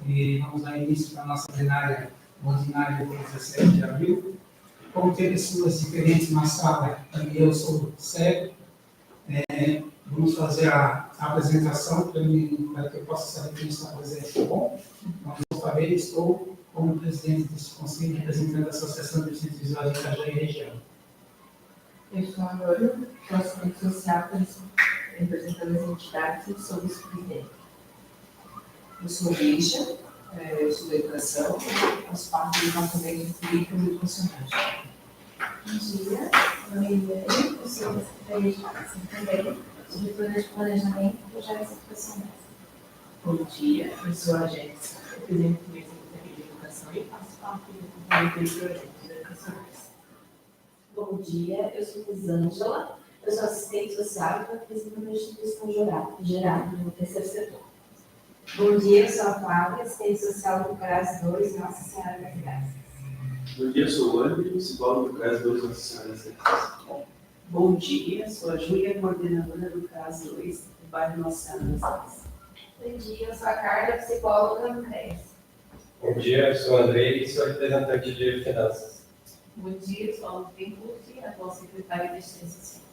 e vamos dar início para a nossa plenária ordinária do 17 de abril. Como tem pessoas diferentes na sala, também eu sou cego, vamos fazer a apresentação para que eu possa saber quem está presente, tá bom? Então, eu falei, estou como presidente desse conselho, representando a Associação de Deficientes Visuais de Itajaí e região. Eu sou a Nora, sou assistente social, representando as entidades e sou vice-presidente. Eu sou Lígia, eu sou da educação, faço parte do departamento de política e educacionais. Bom dia, meu nome é Maria, eu sou da Secretaria de Educação também, sou diretora de planejamento e projetos educacionais. Bom dia, eu sou a Jéssica, represento a Secretaria de Educação e faço parte do departamento de projetos educacionais. Bom dia, eu sou Rosângela, eu sou assistente social e represento uma instituição geral no terceiro setor. Bom dia, eu sou a Flávia, assistente social do CRAS 2, Nossa Senhora das Graças. Bom dia, eu sou o André, psicólogo do CRAS 2, Nossa Senhora das Graças. Bom dia, sou a Júlia, coordenadora do CRAS 2, do bairro Nossa Senhora das Graças. Bom dia, eu sou a Carla, psicóloga do CRES. Bom dia, eu sou o Andrei e sou representante de finanças. Bom dia, eu sou a Alva Tencourt, atual secretária de Assistência Social.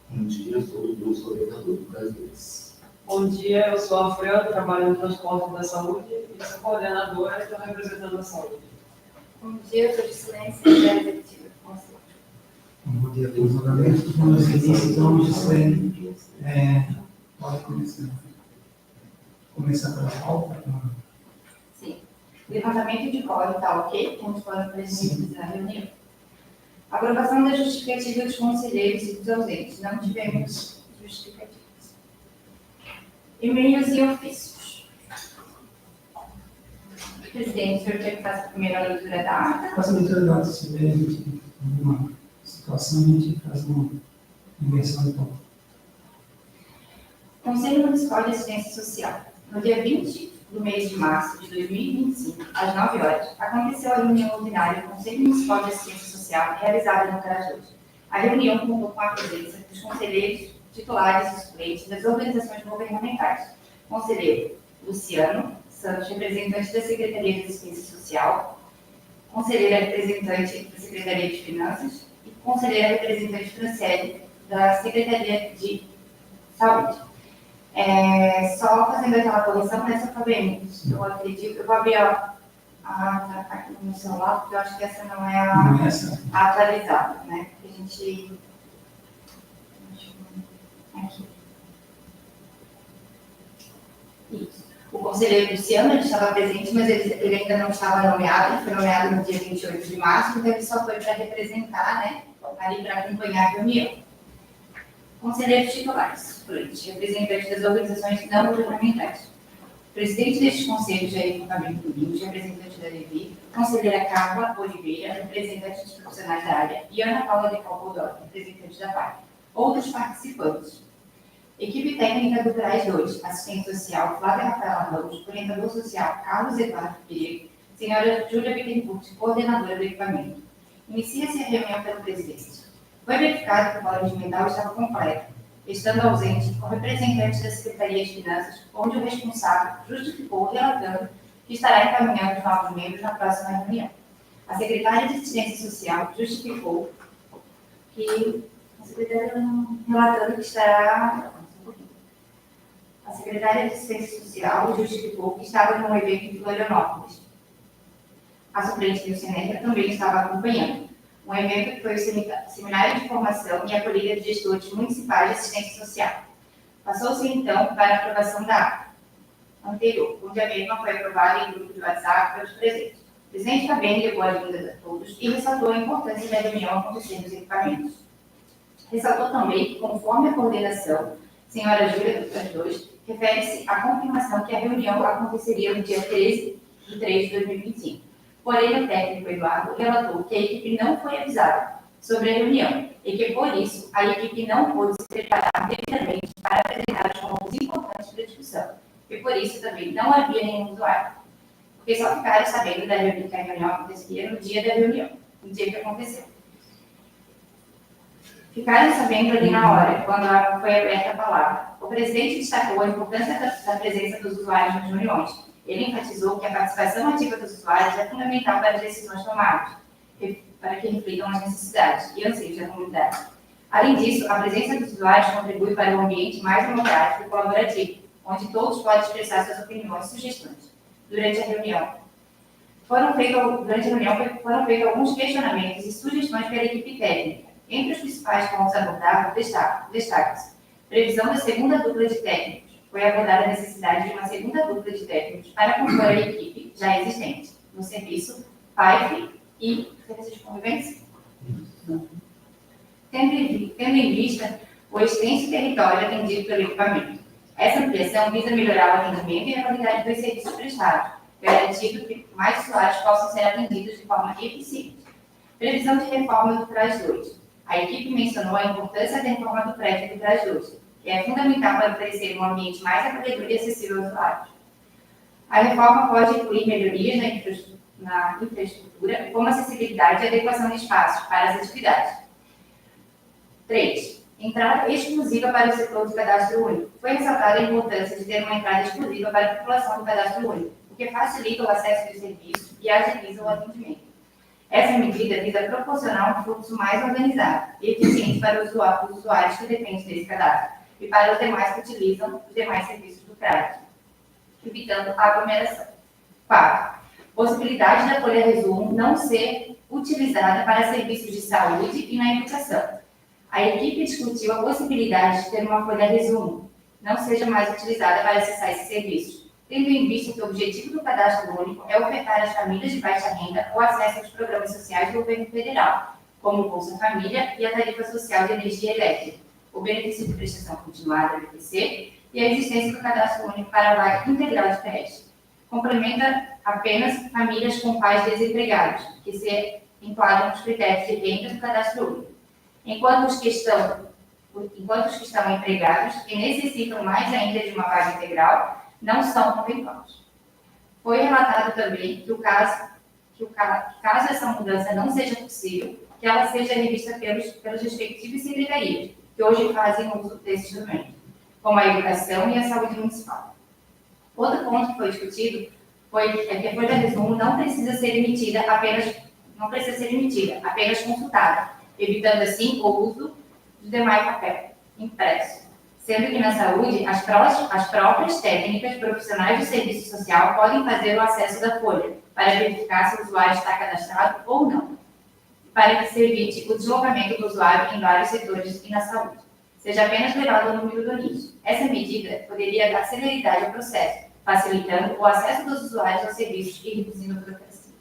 Bom dia, eu sou o Luz, coordenador do CRAS 2. Bom dia, eu sou a Fran, trabalho no transporte da saúde e sou coordenadora e estou representando a saúde. Bom dia, eu sou de Silêncio, secretária executiva do Conselho. Bom dia a todos novamente. Vamos iniciar, então, Gislaine, pode começar pela pauta? Sim. Levantamento de código está ok? Como para o presidente da reunião. Aprovação da justificativa dos conselheiros e dos ausentes. Não tivemos justificativas. E-mails e ofícios. Presidente, o senhor quer que faça a primeira leitura da ata? Faça a leitura da ata, se tiver alguma situação, a gente faz uma inversão de pauta. Conselho Municipal de Assistência Social. No dia 20 do mês de março de 2025, às 9 horas, aconteceu a reunião ordinária do Conselho Municipal de Assistência Social, realizada no CRAS 2. A reunião contou com a presença dos conselheiros titulares e suplentes das organizações governamentais. Conselheiro Luciano Santos, representante da Secretaria de Assistência Social, conselheira representante da Secretaria de Finanças e conselheira representante Franciele da Secretaria de Saúde. Só fazendo aquela correção nessa também, eu acredito, eu vou abrir a ata aqui no meu celular, porque eu acho que essa não é a atualizada, né? Porque a gente... Aqui. Isso. O conselheiro Luciano, ele estava presente, mas ele ainda não estava nomeado, ele foi nomeado no dia 28 de março, então ele só foi para representar, né, ali para acompanhar a reunião. Conselheiros titulares, suplentes, representantes das organizações não governamentais. Presidente deste conselho, Jair Fabrício Domingos, representante da Levi, conselheira Carla Oliveira, representante dos profissionais da área, e Ana Paula de Calpodoro, representante da PAC. Outros participantes. Equipe técnica do CRAS 2, assistente social Flávia Rafaela Ramos, orientador social Carlos Eduardo Pereira, senhora Júlia Bittencourt, coordenadora do equipamento. Inicia-se a reunião pelo presidente. Foi verificado que o quórum regimental estava completo, estando ausente o representante da Secretaria de Finanças, onde o responsável justificou, relatando que estará encaminhando os novos membros na próxima reunião. A secretária de Assistência Social justificou que a secretária relatando que estará... A secretária de Assistência Social justificou que estava num evento em Florianópolis. A suplente do Seneca também estava acompanhando. Um evento que foi o Seminário de Formação e Acolhida de Gestores Municipais de Assistência Social. Passou-se, então, para a aprovação da ata anterior, onde a mesma foi aprovada em grupo de WhatsApp pelos presentes. O presidente também levou a ajuda a todos e ressaltou a importância da reunião acontecer nos equipamentos. Ressaltou também que, conforme a coordenação, senhora Júlia do CRAS 2, refere-se à confirmação que a reunião aconteceria no dia 13 de 3 de 2025. Porém, o técnico Eduardo relatou que a equipe não foi avisada sobre a reunião e que, por isso, a equipe não pôde se preparar devidamente para apresentar os pontos importantes da discussão. E, por isso, também não havia nenhum usuário. Porque só ficaram sabendo da reunião, que a reunião aconteceria no dia da reunião, no dia que aconteceu. Ficaram sabendo ali na hora, quando foi aberta a palavra. O presidente destacou a importância da presença dos usuários nas reuniões Ele enfatizou que a participação ativa dos usuários é fundamental para as decisões tomadas, para que reflitam as necessidades e anseios da comunidade. Além disso, a presença dos usuários contribui para um ambiente mais democrático e colaborativo, onde todos podem expressar suas opiniões e sugestões. Durante a reunião foram feitos alguns questionamentos e sugestões pela equipe técnica. Entre os principais pontos abordados, destaca-se: previsão da segunda dupla de técnicos. Foi abordada a necessidade de uma segunda dupla de técnicos para compor a equipe já existente no serviço PAIF e serviço de convivência. Tendo em vista o extenso território atendido pelo equipamento. Essa ampliação visa melhorar o atendimento e a qualidade dos serviços prestados, garantindo que mais usuários possam ser atendidos de forma eficiente. Previsão de reforma do CRAS 2. A equipe mencionou a importância da reforma do prédio do CRAS 2, que é fundamental para oferecer um ambiente mais acolhedor e acessível aos usuários. A reforma pode incluir melhorias na infraestrutura, como acessibilidade e adequação de espaços para as atividades. 3. Entrada exclusiva para o setor do cadastro único. Foi ressaltada a importância de ter uma entrada exclusiva para a população do cadastro único, o que facilita o acesso dos serviços e agiliza o atendimento. Essa medida visa proporcionar um fluxo mais organizado e eficiente para os usuários que dependem desse cadastro e para os demais que utilizam os demais serviços do CRAS, evitando a aglomeração. 4. Possibilidade da folha resumo não ser utilizada para serviços de saúde e na educação. A equipe discutiu a possibilidade de ter uma folha resumo não seja mais utilizada para acessar esses serviços, tendo em vista que o objetivo do cadastro único é ofertar às famílias de baixa renda o acesso aos programas sociais do governo federal, como o Bolsa Família e a tarifa social de energia elétrica, o benefício de prestação continuada, BPC, e a existência do cadastro único para a vaga integral de creche. Complementa apenas famílias com pais desempregados, que se enquadram nos critérios de renda do cadastro único. Enquanto os que estão empregados e necessitam mais ainda de uma vaga integral, não são contemplados. Foi relatado também que caso essa mudança não seja possível, que ela seja revista pelos respectivos secretarias, que hoje fazem uso desse instrumento, como a educação e a saúde municipal. Outro ponto que foi discutido é que a folha de resumo não precisa ser emitida, apenas consultada, evitando assim o uso do demais papel impresso. Sendo que na saúde, as próprias técnicas profissionais do serviço social podem fazer o acesso da folha para verificar se o usuário está cadastrado ou não, para que se evite o deslocamento do usuário em vários setores e na saúde. Seja apenas levado ao número do NIS. Essa medida poderia dar celeridade ao processo, facilitando o acesso dos usuários aos serviços e reduzindo a burocracia.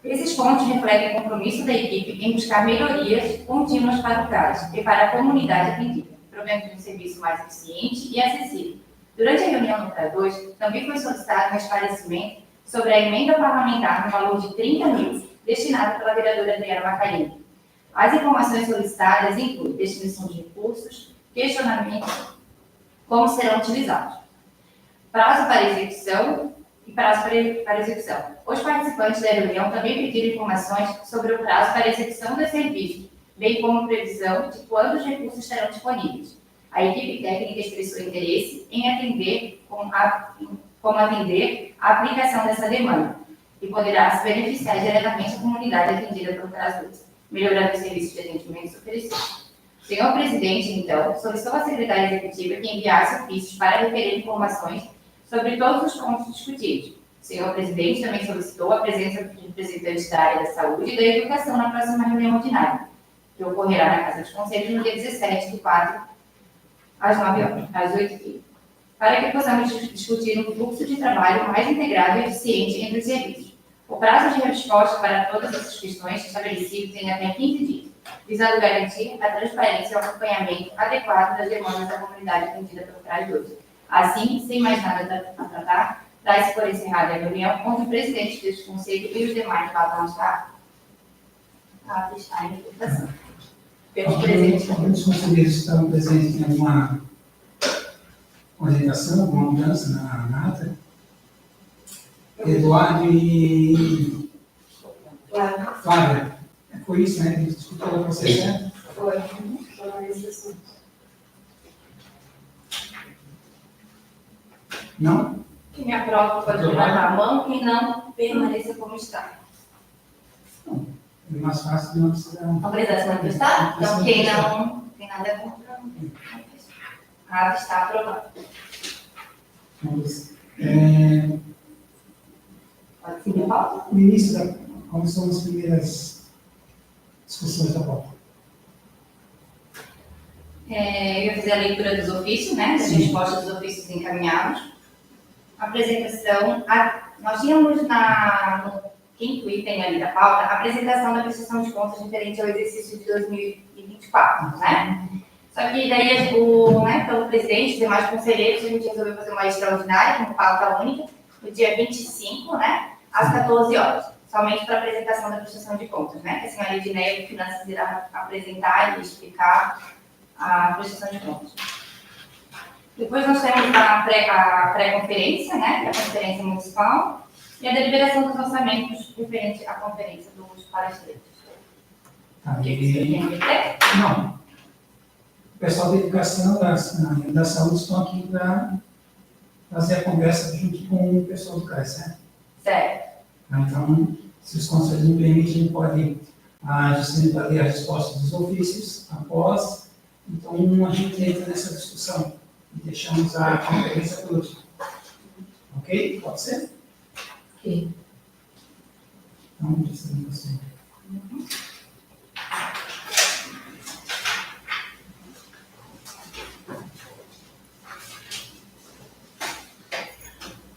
Esses pontos refletem o compromisso da equipe em buscar melhorias contínuas para o CRAS e para a comunidade atendida, provendo um serviço mais eficiente e acessível. Durante a reunião do CRAS 2, também foi solicitado um esclarecimento sobre a emenda parlamentar no valor de 30 mil, destinada pela vereadora Adriana Macarini. As informações solicitadas incluem destinação de recursos, questionamento, como serão utilizados, prazo para execução e prazo para execução. Os participantes da reunião também pediram informações sobre o prazo para execução dos serviços, bem como previsão de quando os recursos estarão disponíveis. A equipe técnica expressou interesse em atender a aplicação dessa demanda e poderá se beneficiar diretamente a comunidade atendida pelo CRAS 2, melhorando os serviços de atendimento oferecidos. O senhor presidente, então, solicitou à secretária executiva que enviasse ofícios para referir informações sobre todos os pontos discutidos. O senhor presidente também solicitou a presença de representantes da área da saúde e da educação na próxima reunião ordinária, que ocorrerá na Casa dos Conselhos no dia 17/4, às 9 horas, às 8h15, para que possamos discutir um fluxo de trabalho mais integrado e eficiente entre os serviços. O prazo de resposta para todas essas questões estabelecido tem até 15 dias, visando garantir a transparência e o acompanhamento adequado das demandas da comunidade atendida pelo CRAS 2. Assim, sem mais nada a tratar, dá-se por encerrada a reunião, onde o presidente deste conselho e os demais voltam a estar em votação. Pelos presentes. Os conselheiros estão presentes em alguma orientação, alguma mudança na ata? Eduardo e Flávia. Foi isso, né? Que a gente discutiu com vocês, né? Foi. Foram esses assuntos. Não? me aprova pode levantar a mão, quem não, permaneça como está. É mais fácil de não precisar. Não precisa se manifestar? Então, quem não tem nada contra, não tem nada, está aprovado. Vamos, Pode seguir a pauta? no início, como são as primeiras discussões da pauta? Eu ia fazer a leitura dos ofícios, né? Das Sim. respostas dos ofícios encaminhados. Apresentação. Nós tínhamos no quinto item ali da pauta a apresentação da prestação de contas referente ao exercício de 2024, né? Só que daí, pelo presidente e os demais conselheiros, a gente resolveu fazer uma extraordinária, com pauta única, no dia 25, né? Às 14 horas. Somente para a apresentação da prestação de contas, né? Que a senhora Edneia de Finanças irá apresentar e explicar a prestação de contas. Depois nós temos a pré-conferência, né, que é a conferência municipal, e a deliberação dos orçamentos referente à conferência dos palestrantes. Tá, O que você tem a dizer? não. O pessoal da educação e da saúde estão aqui para fazer a conversa junto com o pessoal do CAIS, certo? Certo. Então, se os conselhos me permitem, a gente pode distribuir ali as respostas dos ofícios após. Então, a gente entra nessa discussão e deixamos a conferência por último. Ok? Pode ser? Ok. Então, distribuir assim.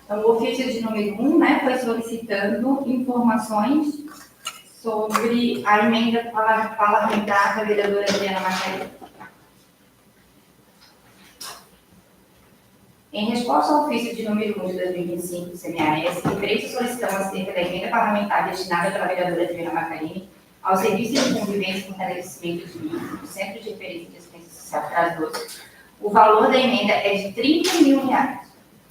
Então, o ofício de número 1, né, foi solicitando informações sobre a emenda parlamentar da vereadora Adriana Macaé. Em resposta ao ofício de número 1 de 2025 do CMAS, referente à solicitação acerca da emenda parlamentar destinada pela vereadora Adriana Macarini ao Serviço de Convivência e Fortalecimento de Vínculos do Centro de Referência de Assistência Social CRAS 12, o valor da emenda é de R$30 mil.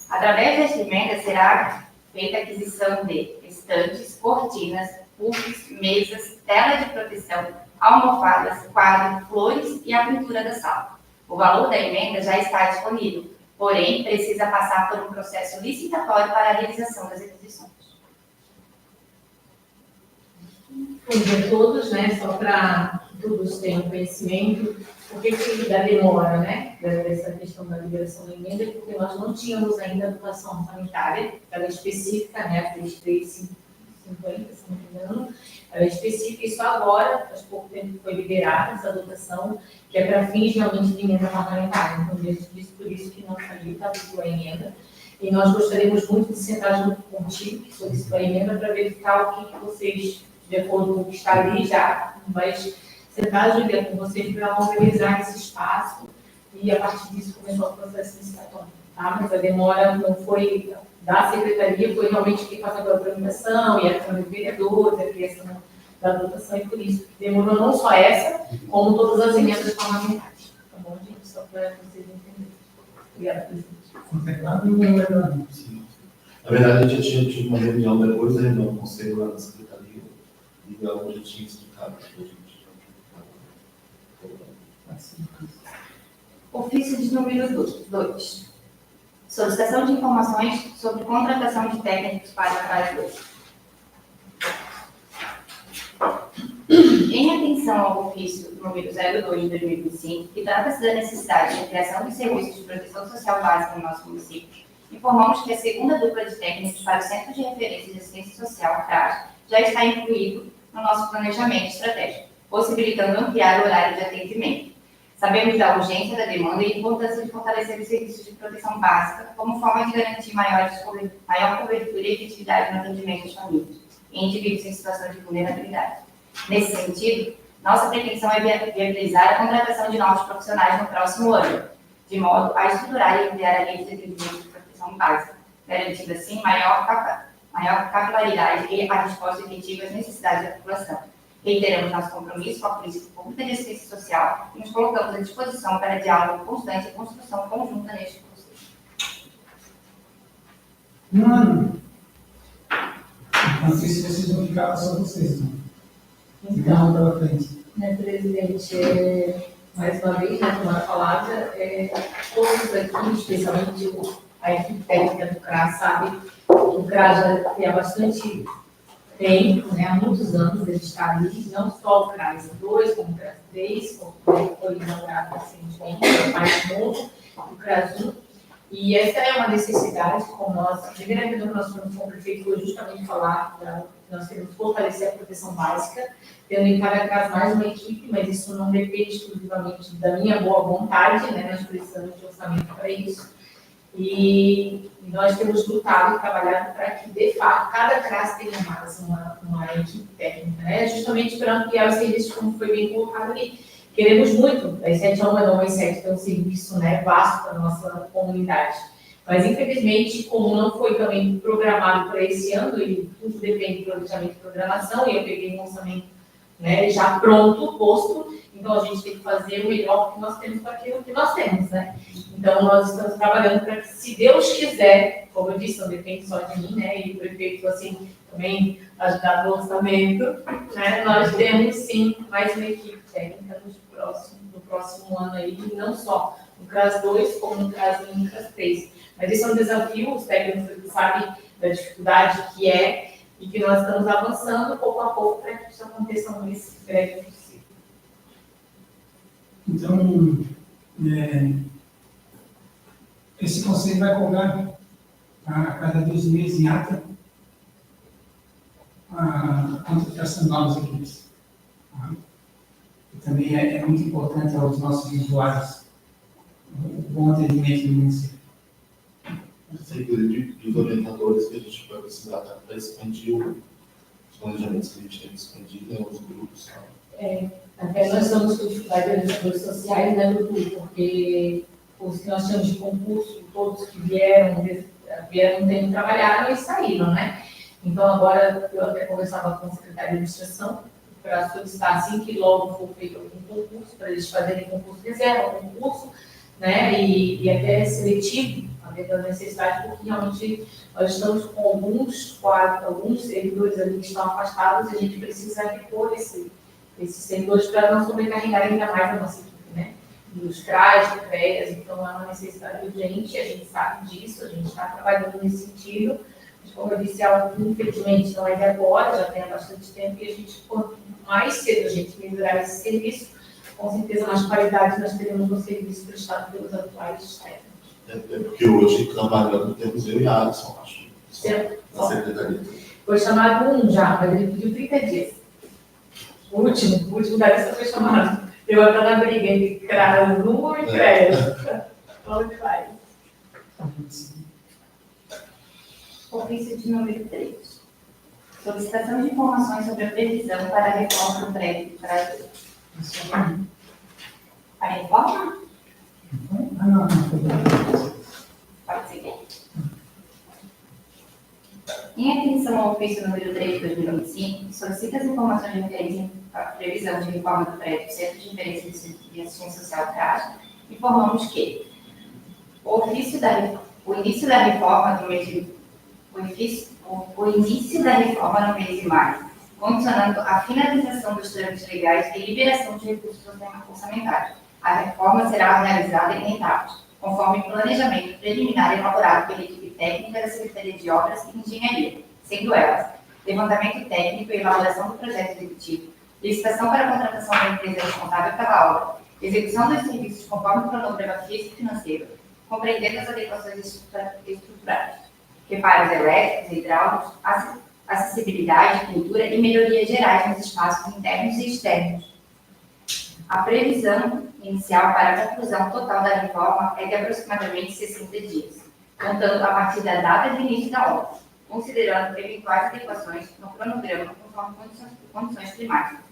Através desta emenda será feita a aquisição de estantes, cortinas, puffs, mesas, tela de proteção, almofadas, quadro, flores e a pintura da sala. O valor da emenda já está disponível, porém precisa passar por um processo licitatório para a realização das aquisições. Bom dia a todos, né? Só para que todos tenham conhecimento, por que da demora, né? Dessa questão da liberação da emenda, porque nós não tínhamos ainda a dotação orçamentária, ela é específica, né? A 3350, se não me engano, ela é específica, e só agora, faz pouco tempo que foi liberada essa dotação, que é para fins realmente de emenda parlamentar. Então, por isso que não saiu, está a emenda. E nós gostaríamos muito de sentar junto contigo, que solicitou a emenda, para verificar o que vocês, de acordo com o que está ali, já vai sentar, Julia, com vocês para mobilizar esse espaço, e a partir disso começou o processo licitatório. Tá? Mas a demora não foi da secretaria, foi realmente quem faz a tramitação, e a Câmara de Vereadores, a criação da dotação, e por isso que demorou não só essa, como todas as emendas parlamentares. Tá bom, gente? Só para vocês entenderem. Obrigada, presidente. Contemplado e não lembro. Sim. Na verdade, a gente já tinha uma reunião depois da reunião do conselho lá na secretaria, e ela já tinha explicado para a gente. Ofício de número 2. Solicitação de informações sobre contratação de técnicos para a CRAS 2. Em atenção ao ofício número 02 de 2025, que trata-se da necessidade de criação de serviços de proteção social básica no nosso município, informamos que a segunda dupla de técnicos para o Centro de Referência de Assistência Social, CRAS, já está incluído no nosso planejamento estratégico, possibilitando ampliar o horário de atendimento. Sabemos da urgência da demanda e a importância de fortalecer os serviços de proteção básica como forma de garantir maior cobertura e efetividade no atendimento às famílias e indivíduos em situação de vulnerabilidade. Nesse sentido, nossa pretensão é viabilizar a contratação de novos profissionais no próximo ano, de modo a estruturar e ampliar a rede de atendimento de proteção básica, garantindo assim maior capilaridade e a resposta efetiva às necessidades da população. Reiteramos nosso compromisso com a Política Pública de Assistência Social e nos colocamos à disposição para diálogo constante e construção conjunta neste processo. Mano, enquanto isso, vocês vão ficar só vocês, né? Então, pela frente. Né, presidente, mais uma vez, né, tomando a palavra, todos aqui, especialmente a a equipe técnica do CRAS sabe que o CRAS já tem há bastante tempo, né, há muitos anos ele está ali, não só o CRAS 2, como o CRAS 3, como foi inaugurado recentemente, o mais novo, o CRAS 1. E essa é uma necessidade, como nós, a primeira reunião que nós tivemos com o prefeito foi justamente falar que nós queremos fortalecer a proteção básica, tendo em cada caso mais uma equipe, mas isso não depende exclusivamente da minha boa vontade, né? Nós precisamos de orçamento para isso. E nós temos lutado e trabalhado para que, de fato, cada CRAS tenha uma equipe técnica, né? Justamente para ampliar os serviços, como foi bem colocado ali. Queremos muito, das 7 a 1 não às 7, ter um serviço, né, vasto para a nossa comunidade. Mas, infelizmente, como não foi também programado para esse ano, e tudo depende do planejamento e programação, e eu peguei um orçamento, né, já pronto, posto, então a gente tem que fazer o melhor que nós temos para aquilo que nós temos, né? Então, nós estamos trabalhando para que, se Deus quiser, como eu disse, não depende só de mim, né, e o prefeito, assim, também ajudar no orçamento, né, nós temos, sim, mais uma equipe técnica no próximo ano aí, e não só no CRAS 2, como no CRAS 1 e no CRAS 3. Mas esse é um desafio, os técnicos sabem da dificuldade que é, e que nós estamos avançando pouco a pouco para que isso aconteça o mais breve possível. Então, esse conselho vai cobrar a cada 2 meses em ata a contratação de novas equipes. Tá? E também é muito importante aos nossos usuários o bom atendimento do município. Inclusive dos orientadores que a gente vai precisar para expandir os planejamentos que a gente tem expandido, né, os grupos. Até nós estamos com dificuldade de orientadores sociais, né, Dudu? Porque os que nós chamamos de concurso, todos que vieram um tempo, trabalharam e saíram, né? Então, agora, eu até conversava com o secretário de administração para solicitar, assim que logo for feito algum concurso, para eles fazerem concurso reserva, concurso, né, e até seletivo, a ver da necessidade, porque realmente nós estamos com alguns servidores ali que estão afastados e a gente precisa repor esses servidores para não sobrecarregar ainda mais a nossa equipe, né? Dos CRAs, do CREAS, então é uma necessidade urgente, a gente sabe disso, a gente está trabalhando nesse sentido, mas como eu disse, algo que infelizmente não é de agora, já tem há bastante tempo, e a gente, quanto mais cedo a gente melhorar esse serviço, com certeza mais qualidade nós teremos no serviço prestado pelos atuais técnicos. Porque hoje, trabalhando, temos eu e a Alisson, acho, na secretaria. Foi chamado já, mas ele pediu 30 dias. O último da lista foi chamado. Eu até na briga entre CRAS 1 e CREAS. Onde vai? Ofício de número 3. Solicitação de informações sobre a previsão para a reforma do prédio do Brasil. A reforma? Pode seguir. Em atenção ao ofício número 3 de 2025, solicita as informações de referência à previsão de reforma do prédio do Centro de Referência de Assistência Social CRAS. Informamos que o início da reforma no mês de maio, condicionando a finalização dos trâmites legais e liberação de recursos orçamentários. A reforma será realizada em etapas, conforme planejamento preliminar elaborado pela equipe técnica da Secretaria de Obras e Engenharia, sendo elas levantamento técnico e elaboração do projeto executivo, licitação para a contratação da empresa responsável pela obra, execução dos serviços conforme o cronograma físico e financeiro, compreendendo as adequações estruturais, reparos elétricos e hidráulicos, acessibilidade, pintura e melhorias gerais nos espaços internos e externos. A previsão inicial para a conclusão total da reforma é de aproximadamente 60 dias, contando a partir da data de início da obra, considerando eventuais adequações no cronograma conforme condições climáticas,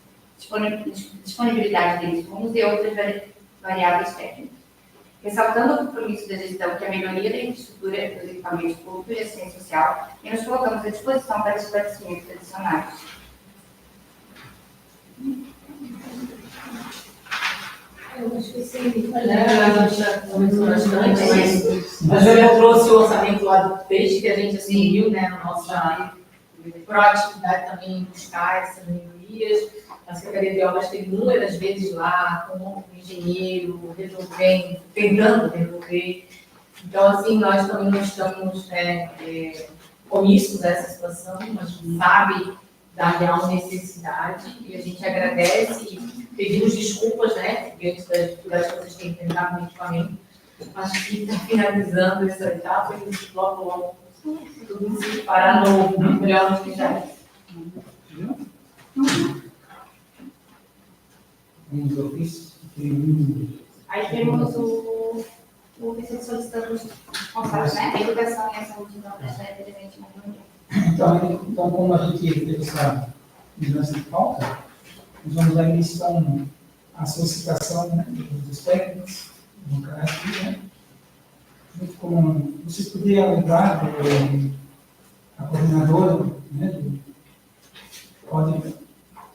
disponibilidade de insumos e outras variáveis técnicas. Ressaltando o compromisso da gestão que a melhoria da infraestrutura dos equipamentos públicos de assistência social, e nos colocamos à disposição para esclarecimentos adicionais. Eu acho que sim, a gente já conversou bastante, mas eu já trouxe o orçamento lá do peixe que a gente assumiu, né, na nossa proatividade também em buscar essas melhorias. A Secretaria de Obras teve inúmeras vezes lá, com o engenheiro, tentando resolver Então, assim, nós também não estamos omissos a essa situação, mas sabe da real necessidade e a gente agradece e pedimos desculpas, né, diante das dificuldades que vocês têm enfrentado no equipamento, mas que está finalizando essa etapa e a gente logo tudo se para novo, melhor do que já é. Vamos ao ofício. Aí temos o ofício solicitando contato, né? A educação e a saúde, então, prestar presente na reunião. Então, como a gente teve essa mudança de pauta, nós vamos dar início com a solicitação, né, dos técnicos, no caso, né? Junto com, vocês poderiam lembrar a coordenadora, né, pode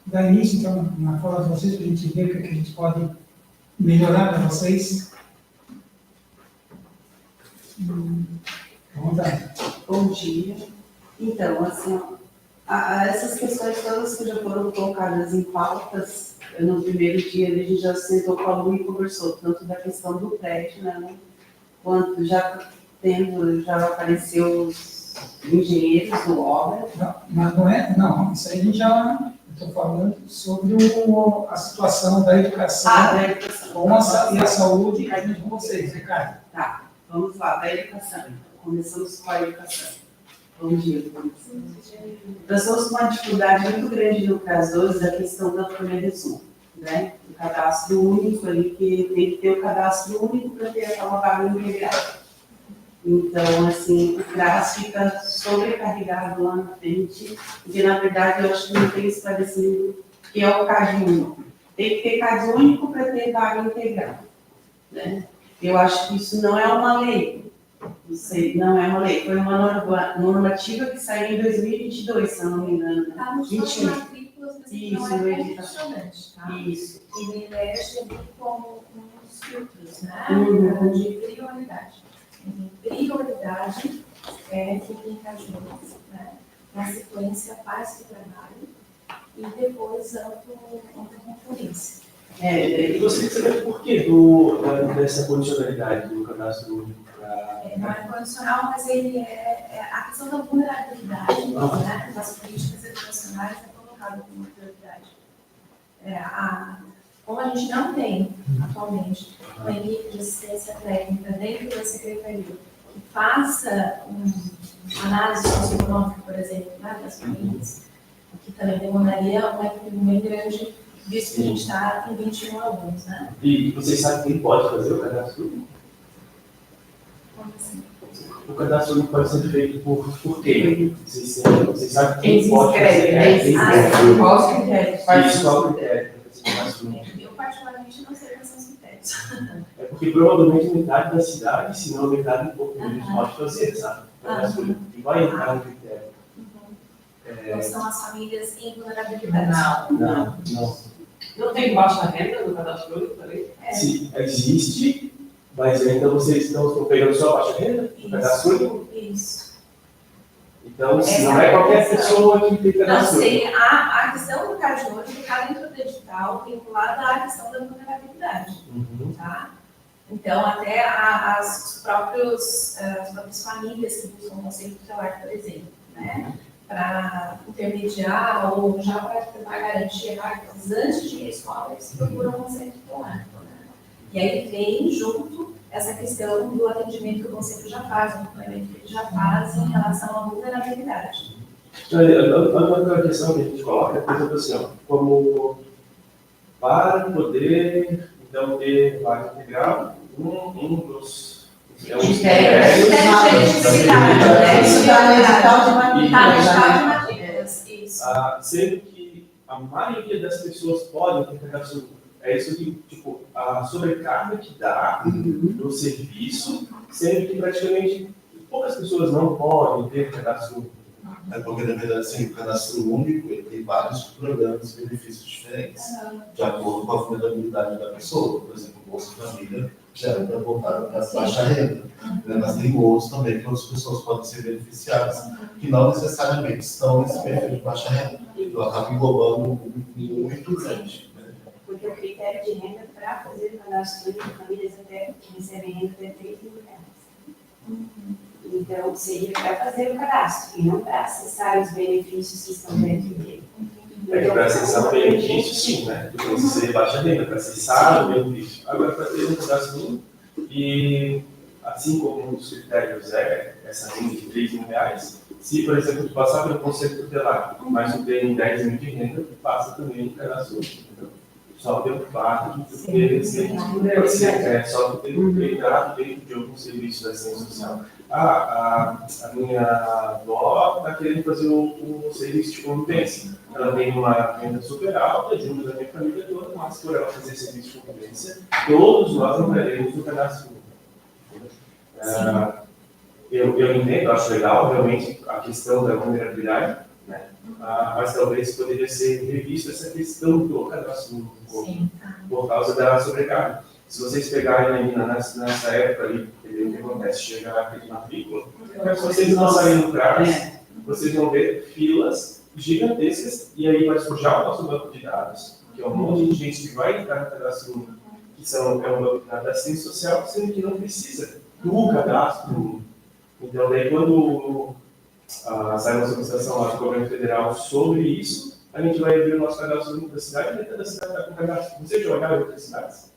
dar início, então, na fala de vocês, para a gente ver o que a gente pode melhorar para vocês. Vamos lá. Bom dia. Então, assim, essas questões todas que já foram colocadas em pautas, no primeiro dia a gente já sentou com a Lu e conversou, tanto da questão do prédio, né, quanto já apareceu os engenheiros do obra. Não, mas não, isso aí a gente já, estou falando sobre a situação da educação, Da educação. e a saúde, a gente com vocês, Ricardo. Tá, vamos lá, da educação. Começamos com a educação. Bom dia, nós estamos com uma dificuldade muito grande no CRAS 2 da questão da folha de Zoom, né? O cadastro único ali, que tem que ter o cadastro único para ter aquela vaga integrada. Então, assim, o CRAS fica sobrecarregado lá na frente, porque, na verdade, eu acho que não tem esclarecimento que é o CAD único. Tem que ter CAD único para ter vaga integrada, né? Eu acho que isso não é uma lei. Não sei, não é uma lei. Foi uma normativa que saiu em 2022, se eu não me engano. Né? Tá nos nossos matrículas, mas Isso, não é no condicionante, tá? Isso. Ele elege ali como uns filtros, né? Uhum. De prioridade. Prioridade é ficar juntos, né? Na sequência, faz o trabalho e depois autoconferência. E você quer saber por que dessa condicionalidade do cadastro único? Não é condicional, mas ele a questão da vulnerabilidade, né, das políticas educacionais é colocada como prioridade. Como a gente não tem, atualmente, uma equipe de assistência técnica dentro da secretaria que faça uma análise socioeconômica, por exemplo, né, das famílias, o que também demandaria uma equipe bem grande, visto que a gente está em 21 alunos, né? E vocês sabem quem pode fazer o cadastro único? Como assim? O cadastro único pode ser feito por quem? Vocês sabem Quem quem se pode inscreve, fazer? Quem se inscreve. Qual os critérios? Isso, qual o critério para fazer o cadastro único? Eu, particularmente, não sei quais são os critérios. É porque provavelmente metade da cidade, se não metade do povo, a gente pode fazer, sabe? O cadastro único. E vai entrar no critério. Não são as famílias em vulnerabilidade. Não. Não tem baixa renda no cadastro único também? Se existe, mas ainda vocês estão pegando só a baixa renda no cadastro único. Isso. Então, se não é qualquer pessoa que tem Não cadastro único. sei, a questão do CAD único está dentro do edital vinculada à questão da vulnerabilidade, tá? Então, até as próprias famílias que buscam o conselho tutelar, por exemplo, né? Para intermediar ou já para garantir vagas antes de ir à escola, eles procuram um conselho tutelar. Né? E aí vem junto essa questão do atendimento que o conselho já faz, o acompanhamento que ele já faz em relação à vulnerabilidade. A outra questão que a gente coloca é, por exemplo, assim, ó, como para poder, então, ter vaga integral, um dos critérios Isso está no edital de matrículas. Isso. Sendo que a maioria das pessoas podem ter cadastro único. É isso que, tipo, a sobrecarga que dá no serviço, sendo que praticamente poucas pessoas não podem ter cadastro único. É porque, na verdade, assim, o cadastro único ele tem vários programas e benefícios diferentes, de acordo com a vulnerabilidade da pessoa. Por exemplo, o Bolsa Família já era para voltar para a baixa renda, né? Mas tem outros também que outras pessoas podem ser beneficiadas, que não necessariamente estão nesse perfil de baixa renda. Então, acaba englobando um público muito grande. Porque o critério de renda para fazer o cadastro de famílias até que recebem renda até R$3.000. Então, seria para fazer o cadastro e não para acessar os benefícios que estão dentro dele. Para acessar o benefício, sim, né? Porque você baixa a renda para acessar o benefício. Agora, para ter um cadastro único, e assim como um dos critérios é essa renda de R$3.000, se, por exemplo, tu passar pelo conselho tutelar, mas tu tem 10 mil de renda, tu passa também no cadastro único, entendeu? Só pelo fato de tu ter só tu ter entrado dentro de algum serviço da assistência social. A minha avó está querendo fazer um serviço de convivência. Ela tem uma renda super alta, junto da minha família toda, mas por ela fazer serviço de convivência, todos nós entraremos no cadastro único. Eu entendo, acho legal, realmente, a questão da vulnerabilidade, né? Mas talvez poderia ser revista essa questão do cadastro único, por causa da sobrecarga. Se vocês pegarem ainda nessa época ali, o que acontece? Chega aquele matrícula, mas se vocês não saírem do CRAS, vocês vão ver filas gigantescas, e aí vai sujar o nosso banco de dados, que é um monte de gente que vai entrar no cadastro único, que é um banco de dados da assistência social, sendo que não precisa do cadastro único. Então, daí quando sai uma solicitação lá do governo federal sobre isso, a gente vai ver o nosso cadastro único da cidade, e dentro da cidade está com cadastro. Vocês já olharam em outras cidades?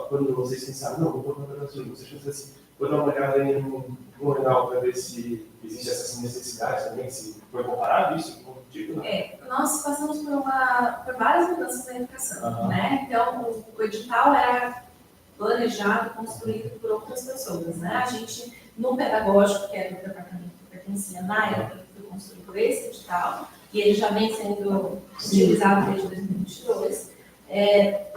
Quando vocês pensaram, não, vou pôr no cadastro único, vocês pensam assim, vou dar uma olhada aí no jornal para ver se existe essa necessidade também, se foi comparado isso com o tipo, né? Nós passamos por várias mudanças na educação, né? Então, o edital era planejado, construído por outras pessoas, né? A gente, no pedagógico, que é do departamento que pertencia na época, foi construído esse edital, e ele já vem sendo utilizado desde 2022.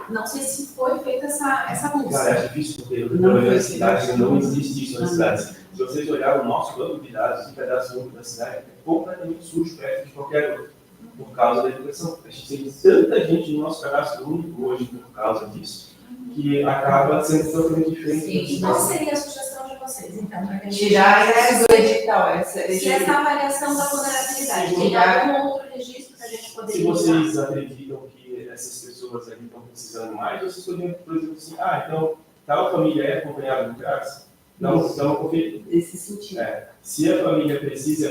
Não sei se foi feita essa busca. É difícil, porque na cidade não existe isso nas cidades. Se vocês olharem o nosso banco de dados de cadastro único da cidade, é completamente sujo perto de qualquer outro, por causa da educação. A gente tem tanta gente no nosso cadastro único hoje por causa disso, que acaba sendo totalmente diferente. Sim, qual seria a sugestão de vocês, então, para que tirar essa do edital, se essa avaliação da vulnerabilidade, tem algum outro registro que a gente poderia se vocês acreditam que essas pessoas ali estão precisando mais, vocês poderiam, por exemplo, assim, então, tal família é acompanhada no CRAS? Não confio. Nesse sentido. Se a família precisa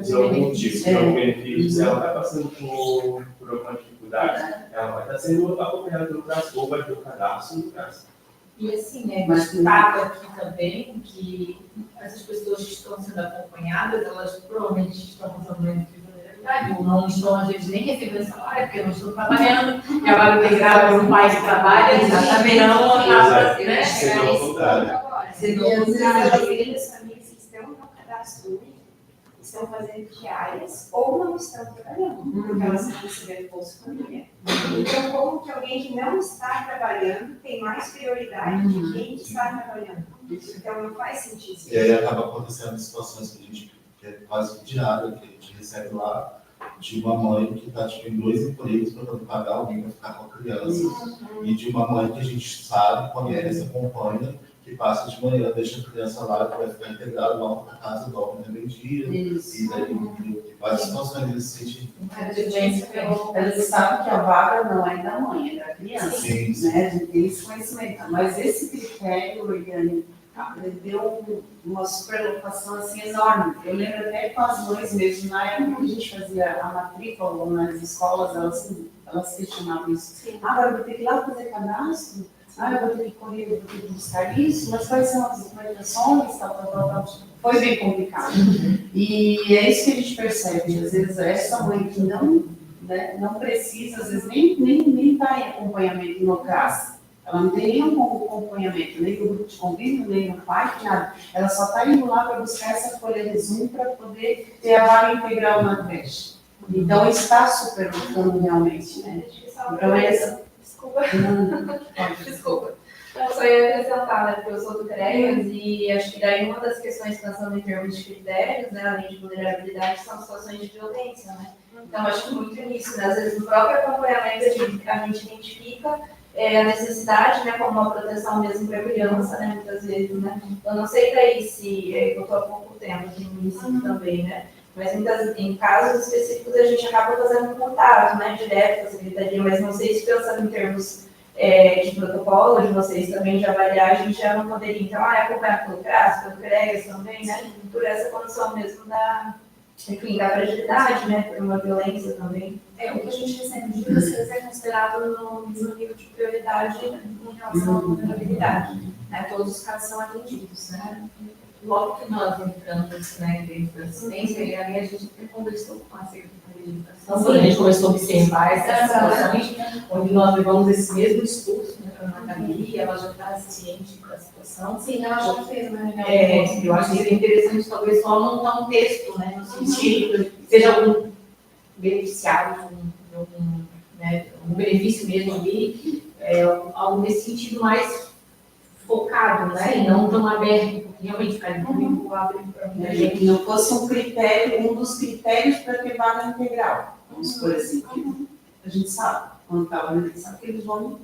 de algum tipo de algum benefício, se ela está passando por alguma dificuldade, ela vai estar sendo acompanhada pelo CRAS ou vai ter o cadastro no CRAS. E assim, destaco aqui também que essas pessoas que estão sendo acompanhadas, elas provavelmente estão usando benefício de vulnerabilidade, ou não estão, às vezes, nem recebendo salário, porque não estão trabalhando, trabalho integrado por um pai que trabalha, exatamente, não acaba, né? As famílias que estão no cadastro único estão fazendo diárias ou não estão trabalhando, porque elas estão recebendo Bolsa Família. Então, como que alguém que não está trabalhando tem mais prioridade de quem está trabalhando? Então, não faz sentido. E aí acaba acontecendo situações que é quase diária, que a gente recebe lá, de uma mãe que está em 2 empregos para poder pagar alguém para ficar com a criança, e de uma mãe que a gente sabe, conhece, acompanha, que passa de manhã, deixa a criança lá, que vai ficar integrado lá para casa, dorme no meio-dia, e daí várias situações nesse sentido. Eles sabem que a vaga não é da mãe, é da criança. Sim. Né? A gente tem esse conhecimento. Mas esse critério, Eliane, deu uma superlocação assim, enorme. Eu lembro até com as mães mesmo, na época que a gente fazia a matrícula nas escolas, elas questionavam isso. Agora eu vou ter que ir lá fazer cadastro? Eu vou ter que correr, eu vou ter que buscar isso, mas quais são as documentações, tal. Foi bem complicado. E é isso que a gente percebe. Às vezes, essa mãe que não precisa, às vezes, nem está em acompanhamento no CRAS. Ela não tem nenhum acompanhamento, nem do grupo de convívio, nem no pai, nada. Ela só está indo lá para buscar essa folha de Zoom para poder ter a vaga integral na creche. Então, está superlotando realmente, né? Então, essa... Desculpa. Eu só ia acrescentar, né, porque eu sou do CREAS e acho que daí uma das questões, pensando em termos de critérios, né, além de vulnerabilidade, são situações de violência, né? Então, acho que muito nisso, né? Às vezes no próprio acompanhamento a gente identifica a necessidade, né, como uma proteção mesmo para a criança, né, muitas vezes, né? Eu não sei daí se, eu estou há pouco tempo aqui no município também, né? Mas em casos específicos a gente acaba fazendo contato, né, direto com a secretaria, mas não sei se pensando em termos de protocolo de vocês também de avaliar, a gente já não poderia, então, acompanhar pelo CRAS, pelo CREAS também, né? Por essa condição mesmo enfim, da fragilidade, né? Por uma violência também. O que a gente recebe de vocês é considerado no nível de prioridade em relação à vulnerabilidade. Né? Todos os casos são atendidos, né? Logo que nós entramos, né, dentro da assistência, e aí a gente até conversou com a Secretaria de Educação, quando a gente começou a observar essas situações, onde nós levamos esse mesmo discurso, né, para a Magali, ela já está ciente da situação. Sim, ela já fez uma reunião. Eu acho que seria interessante, talvez, só montar um texto, né, no sentido que seja algum beneficiário, né, um benefício mesmo ali, algo nesse sentido mais focado, né, e não tão aberto, porque realmente ficaria muito abre para muita gente. Que não fosse um critério, um dos critérios para ter vaga integral. Vamos por assim, a gente sabe, quando estava a gente sabe que eles vão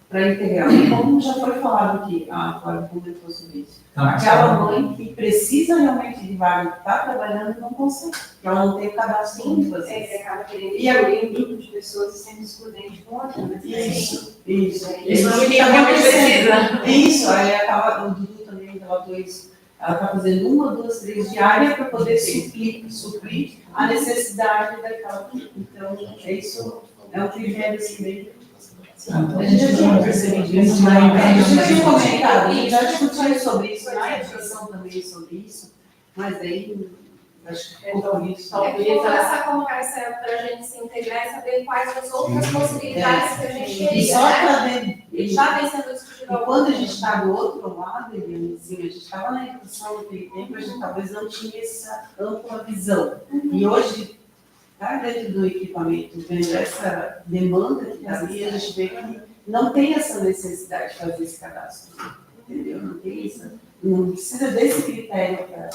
para integral. E como já foi falado aqui, agora comentou sobre isso. Aquela mãe que precisa realmente de vaga, que está trabalhando e não consegue, porque ela não tem o cadastro de vocês. Ele acaba querendo incluir um grupo de pessoas e sendo excludente com outra, né? Isso. Isso não é realmente precisa. Isso, aí acaba, o Dudu também relatou isso. Ela está fazendo 1, 2, 3 diárias para poder suprir a necessidade daquela. Então, isso é um critério assim, bem. A gente já tinha percebido isso, A gente já tinha comentado, a gente já discutiu sobre isso, na educação também sobre isso, mas aí acho que ficou isso. Vou começar a colocar isso para a gente se integrar e saber quais as outras possibilidades que a gente teria. E só para ver. Já vem sendo discutido. E quando a gente está do outro lado, Elianezinha, a gente estava na educação naquele tempo, a gente talvez não tinha essa ampla visão. E hoje, tá dentro do equipamento, vendo essa demanda que está ali, a gente vê que não tem essa necessidade de fazer esse cadastro. Entendeu? Não tem isso. Não precisa desse critério para.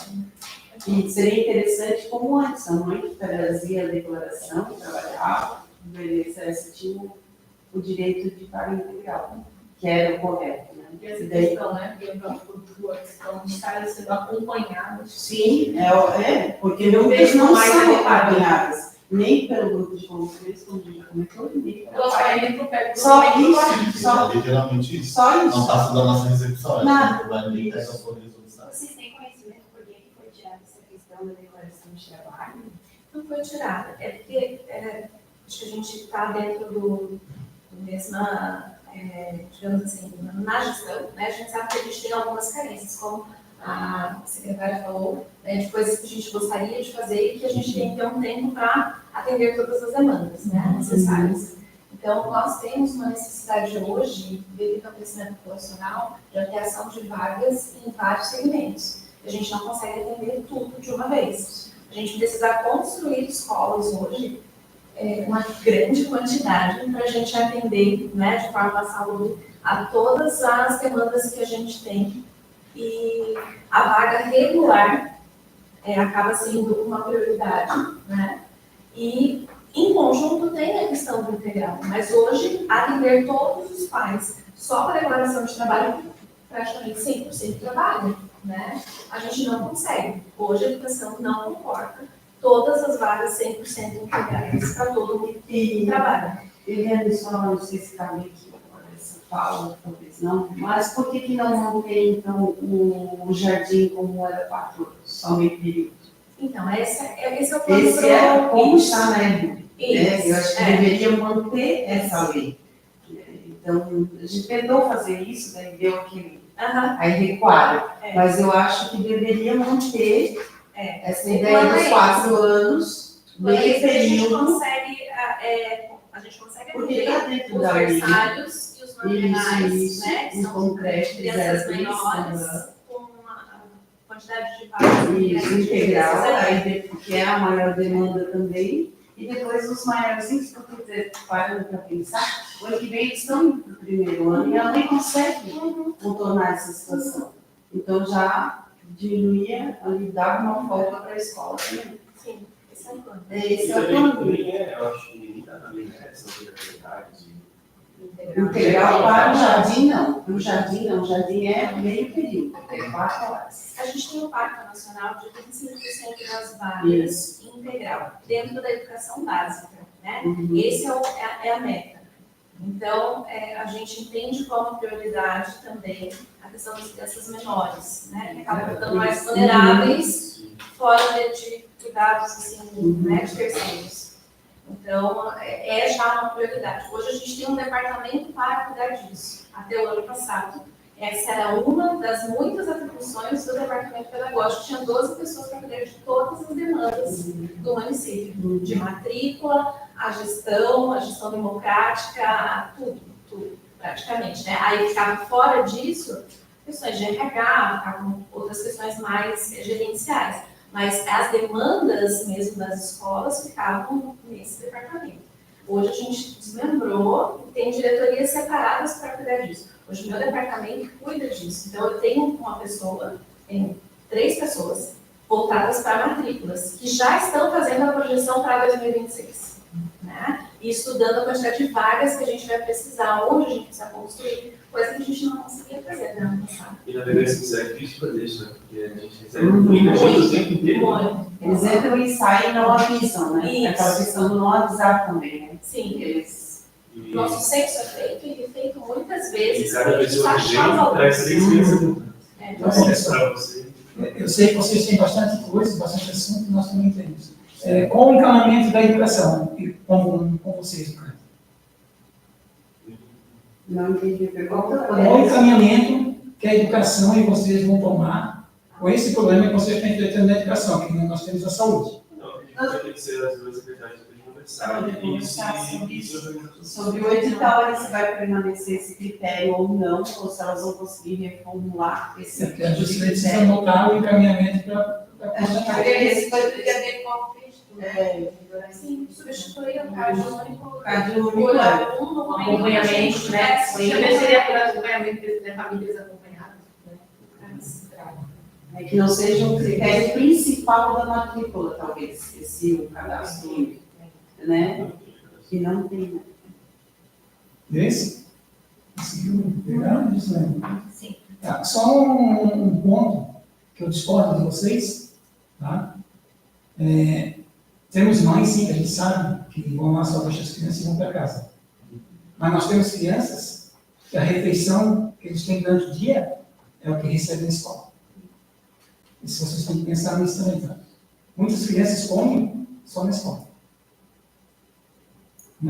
E seria interessante, como antes, a mãe que trazia a declaração, que trabalhava, o INSS tinha o direito de vaga integral, que era o correto. Né? E essa questão, né, que a questão de estar sendo acompanhados. Sim, porque muitas não são acompanhadas, nem pelo grupo de conselheiros, como a gente já comentou, nem pelo pai. Só isso. Literalmente isso. Só isso. Não passa da nossa execução. Nada. Vocês têm conhecimento por que foi tirada essa questão da declaração de trabalho? Não foi tirada, é porque acho que a gente está dentro do mesma, digamos assim, na gestão, né? A gente sabe que a gente tem algumas carências, como a secretária falou, né, de coisas que a gente gostaria de fazer e que a gente tem que ter um tempo para atender todas as demandas, né, necessárias. Então, nós temos uma necessidade hoje, devido ao crescimento populacional, de ampliação de vagas em vários segmentos. A gente não consegue atender tudo de uma vez. A gente precisa construir escolas hoje, uma grande quantidade, para a gente atender, né, de forma à saúde, a todas as demandas que a gente tem. E a vaga regular acaba sendo uma prioridade, né? E, em conjunto, tem a questão do integral. Mas hoje, atender todos os pais só para a declaração de trabalho, praticamente 100% trabalho, né? A gente não consegue. Hoje, a educação não comporta todas as vagas 100% integrais para todo mundo que trabalha. Eliane, só não sei se cabe aqui essa fala, talvez não, mas por que não mantém, então, o jardim como era 4 anos, só meio período? Então, esse é o plano. Esse é como está na EBU. Isso, Eu acho que deveria manter essa lei. Então, a gente tentou fazer isso, né, deu aquele aí recuaram. Mas eu acho que deveria manter essa ideia dos 4 anos, meio período. A gente consegue porque está dentro os da lei. versários e os marginais, né? Que Em são concreto, crianças 0,3, menores, com uma quantidade de vagas isso, integral, aí, porque é a maior demanda também. E depois os maiorzinhos, porque parando para pensar, o ano que vem eles estão no primeiro ano e ela nem consegue contornar essa situação. Então já diminuía, ali dava uma folga para a escola também. Sim, esse é o plano. Esse é o plano. Eu acho que nem está na lei, né? Essas oportunidades de Integral para o jardim, não. Para o jardim, não. O jardim é meio período, 4 horas. A gente tem um Pacto Nacional de 25% das vagas integral, dentro da educação básica, né? Esse é a meta. Então, a gente entende como prioridade também a questão das crianças menores, né? Que acabam ficando mais vulneráveis fora de cuidados assim, né, de terceiros. Então, é já uma prioridade. Hoje a gente tem um departamento para cuidar disso. Até o ano passado, essa era uma das muitas atribuições do departamento pedagógico. Tinha 12 pessoas para cuidar de todas as demandas do município. De matrícula, a gestão democrática, tudo, praticamente. Né? Aí ficava fora disso questões de RH, ficavam outras questões mais gerenciais. Mas as demandas mesmo das escolas ficavam nesse departamento. Hoje a gente desmembrou e tem diretorias separadas para cuidar disso. Hoje o meu departamento cuida disso. Então eu tenho uma pessoa, tenho 3 pessoas voltadas para matrículas, que já estão fazendo a projeção para 2026. Né? E estudando a quantidade de vagas que a gente vai precisar, onde a gente precisa construir, coisa que a gente não conseguia fazer no ano passado. E na verdade, isso é difícil fazer isso, né? Porque a gente recebe muita gente o tempo inteiro. Eles entram e saem e não avisam, né? Isso. Aquela questão do não avisar também, né? Sim. Eles... Nosso censo é feito e feito muitas E vezes. cada porque pessoa que vem achava traz 3 crianças. Então, pessoal, eu sei que vocês têm bastante coisa, bastante assunto, nós também temos. Qual o encaminhamento da educação com vocês, Ricardo? Não entendi a pergunta. Qual o encaminhamento que a educação e vocês vão tomar com esse problema que vocês têm tratando na educação, que nós temos a saúde? Não, a gente vai ter que ser as duas secretárias para conversar. Sobre o edital, se vai permanecer esse critério ou não, ou se elas vão conseguir reformular esse Porque a gente precisa anotar o encaminhamento para esse poderia ter como Sim, substituir o CAD único. único, Acompanhamento, né? Também seria por acompanhamento da famílias acompanhadas. É que não seja um critério principal da matrícula, talvez, esse o cadastro único, né? Que não tem. Esse? Conseguiu pegar isso, né? Sim. Tá, só um ponto que eu discordo de vocês, tá? Temos mães, sim, que a gente sabe que vão lá só deixar as crianças e vão para casa. Mas nós temos crianças que a refeição que eles têm durante o dia é o que recebem na escola. Isso vocês têm que pensar nisso também, tá? Muitas crianças comem só na escola.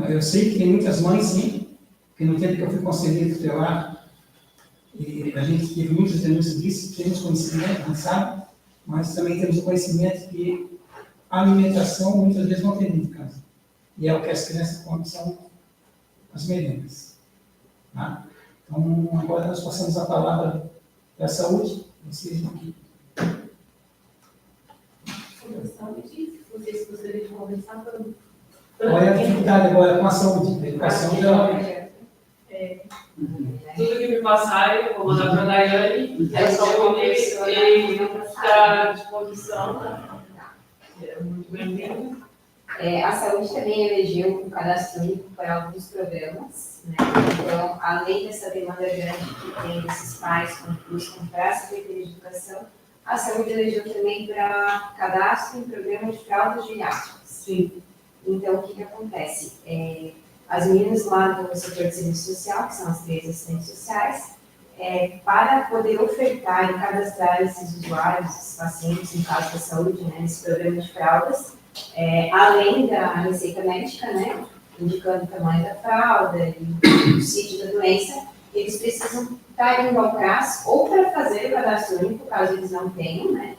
Eu sei que tem muitas mães, sim, que no tempo que eu fui conselheiro tutelar, e a gente teve muitas denúncias disso, temos conhecimento, a gente sabe, mas também temos o conhecimento que a alimentação muitas vezes não tem dentro de casa. E é o que as crianças comem, são as merendas. Tá? Então, agora nós passamos a palavra da saúde, vocês aqui. Vocês gostariam de conversar? Qual é a dificuldade agora com a saúde? A educação já... Tudo que me passarem, eu vou mandar para a Daiane, é só ele está à disposição. É muito bem-vindo. A saúde também elegeu um cadastro único para alguns programas, né? Então, além dessa demanda grande que tem desses pais que buscam para a Secretaria de Educação, a saúde elegeu também para cadastro em programas de fraldas geriátricas. Sim. Então, o que acontece? As meninas lá do setor de serviço social, que são as 3 assistentes sociais, para poder ofertar e cadastrar esses usuários, esses pacientes, no caso da saúde, né, nesse programa de fraldas, além da receita médica, né, indicando o tamanho da fralda e o sítio da doença, eles precisam estar indo ao CRAS ou para fazer o cadastro único, caso eles não tenham, né,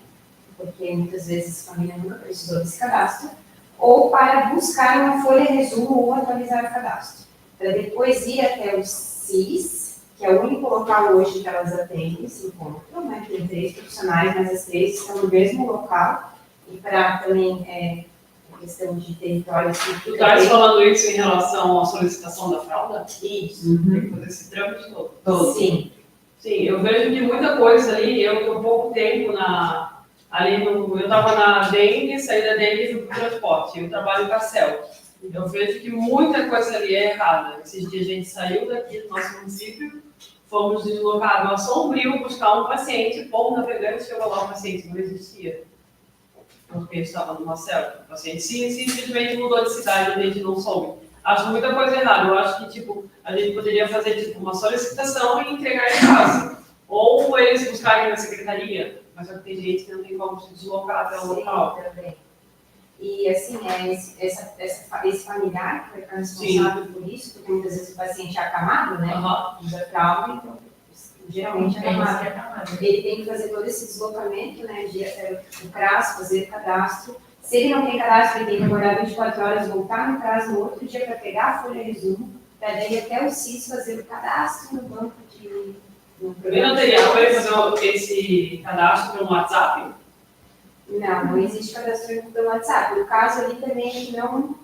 porque muitas vezes a família nunca precisou desse cadastro, ou para buscar uma folha resumo ou atualizar o cadastro, para depois ir até o CIS, que é o único local hoje que elas atendem, se encontram, né? Tem 3 profissionais, mas as 3 estão no mesmo local, e para também questão de território... Tu estás falando isso em relação à solicitação da fralda? Isso. Tem que fazer esse trâmite todo. Sim. Sim, eu vejo que muita coisa ali, eu estou pouco tempo eu estava na dengue, saí da dengue e fui para o transporte, eu trabalho em Cacel. Eu vejo que muita coisa ali é errada. Esses dias a gente saiu daqui do nosso município, fomos deslocados a Sombrio buscar um paciente, Pombo Navegante, chegou lá, o paciente não existia. Porque estava numa célula. O paciente simplesmente mudou de cidade, onde a gente não soube. acho muita coisa errada. Eu acho que, tipo, a gente poderia fazer, tipo, uma solicitação e entregar em casa. Ou eles buscarem na secretaria. Mas só que tem gente que não tem como se deslocar até o local. Também. E assim, esse familiar que vai ficar responsável por isso, porque muitas vezes o paciente é acamado, né? Usa trauma, então geralmente é acamado. Ele tem que fazer todo esse deslocamento, né? O CRAS, fazer o cadastro. Se ele não tem cadastro, ele tem que aguardar 24 horas, voltar no CRAS no outro dia para pegar a folha resumo, para daí até o CIS fazer o cadastro no banco de. Ele não teria como ele fazer esse cadastro pelo WhatsApp? Não existe cadastro único pelo WhatsApp. No caso ali também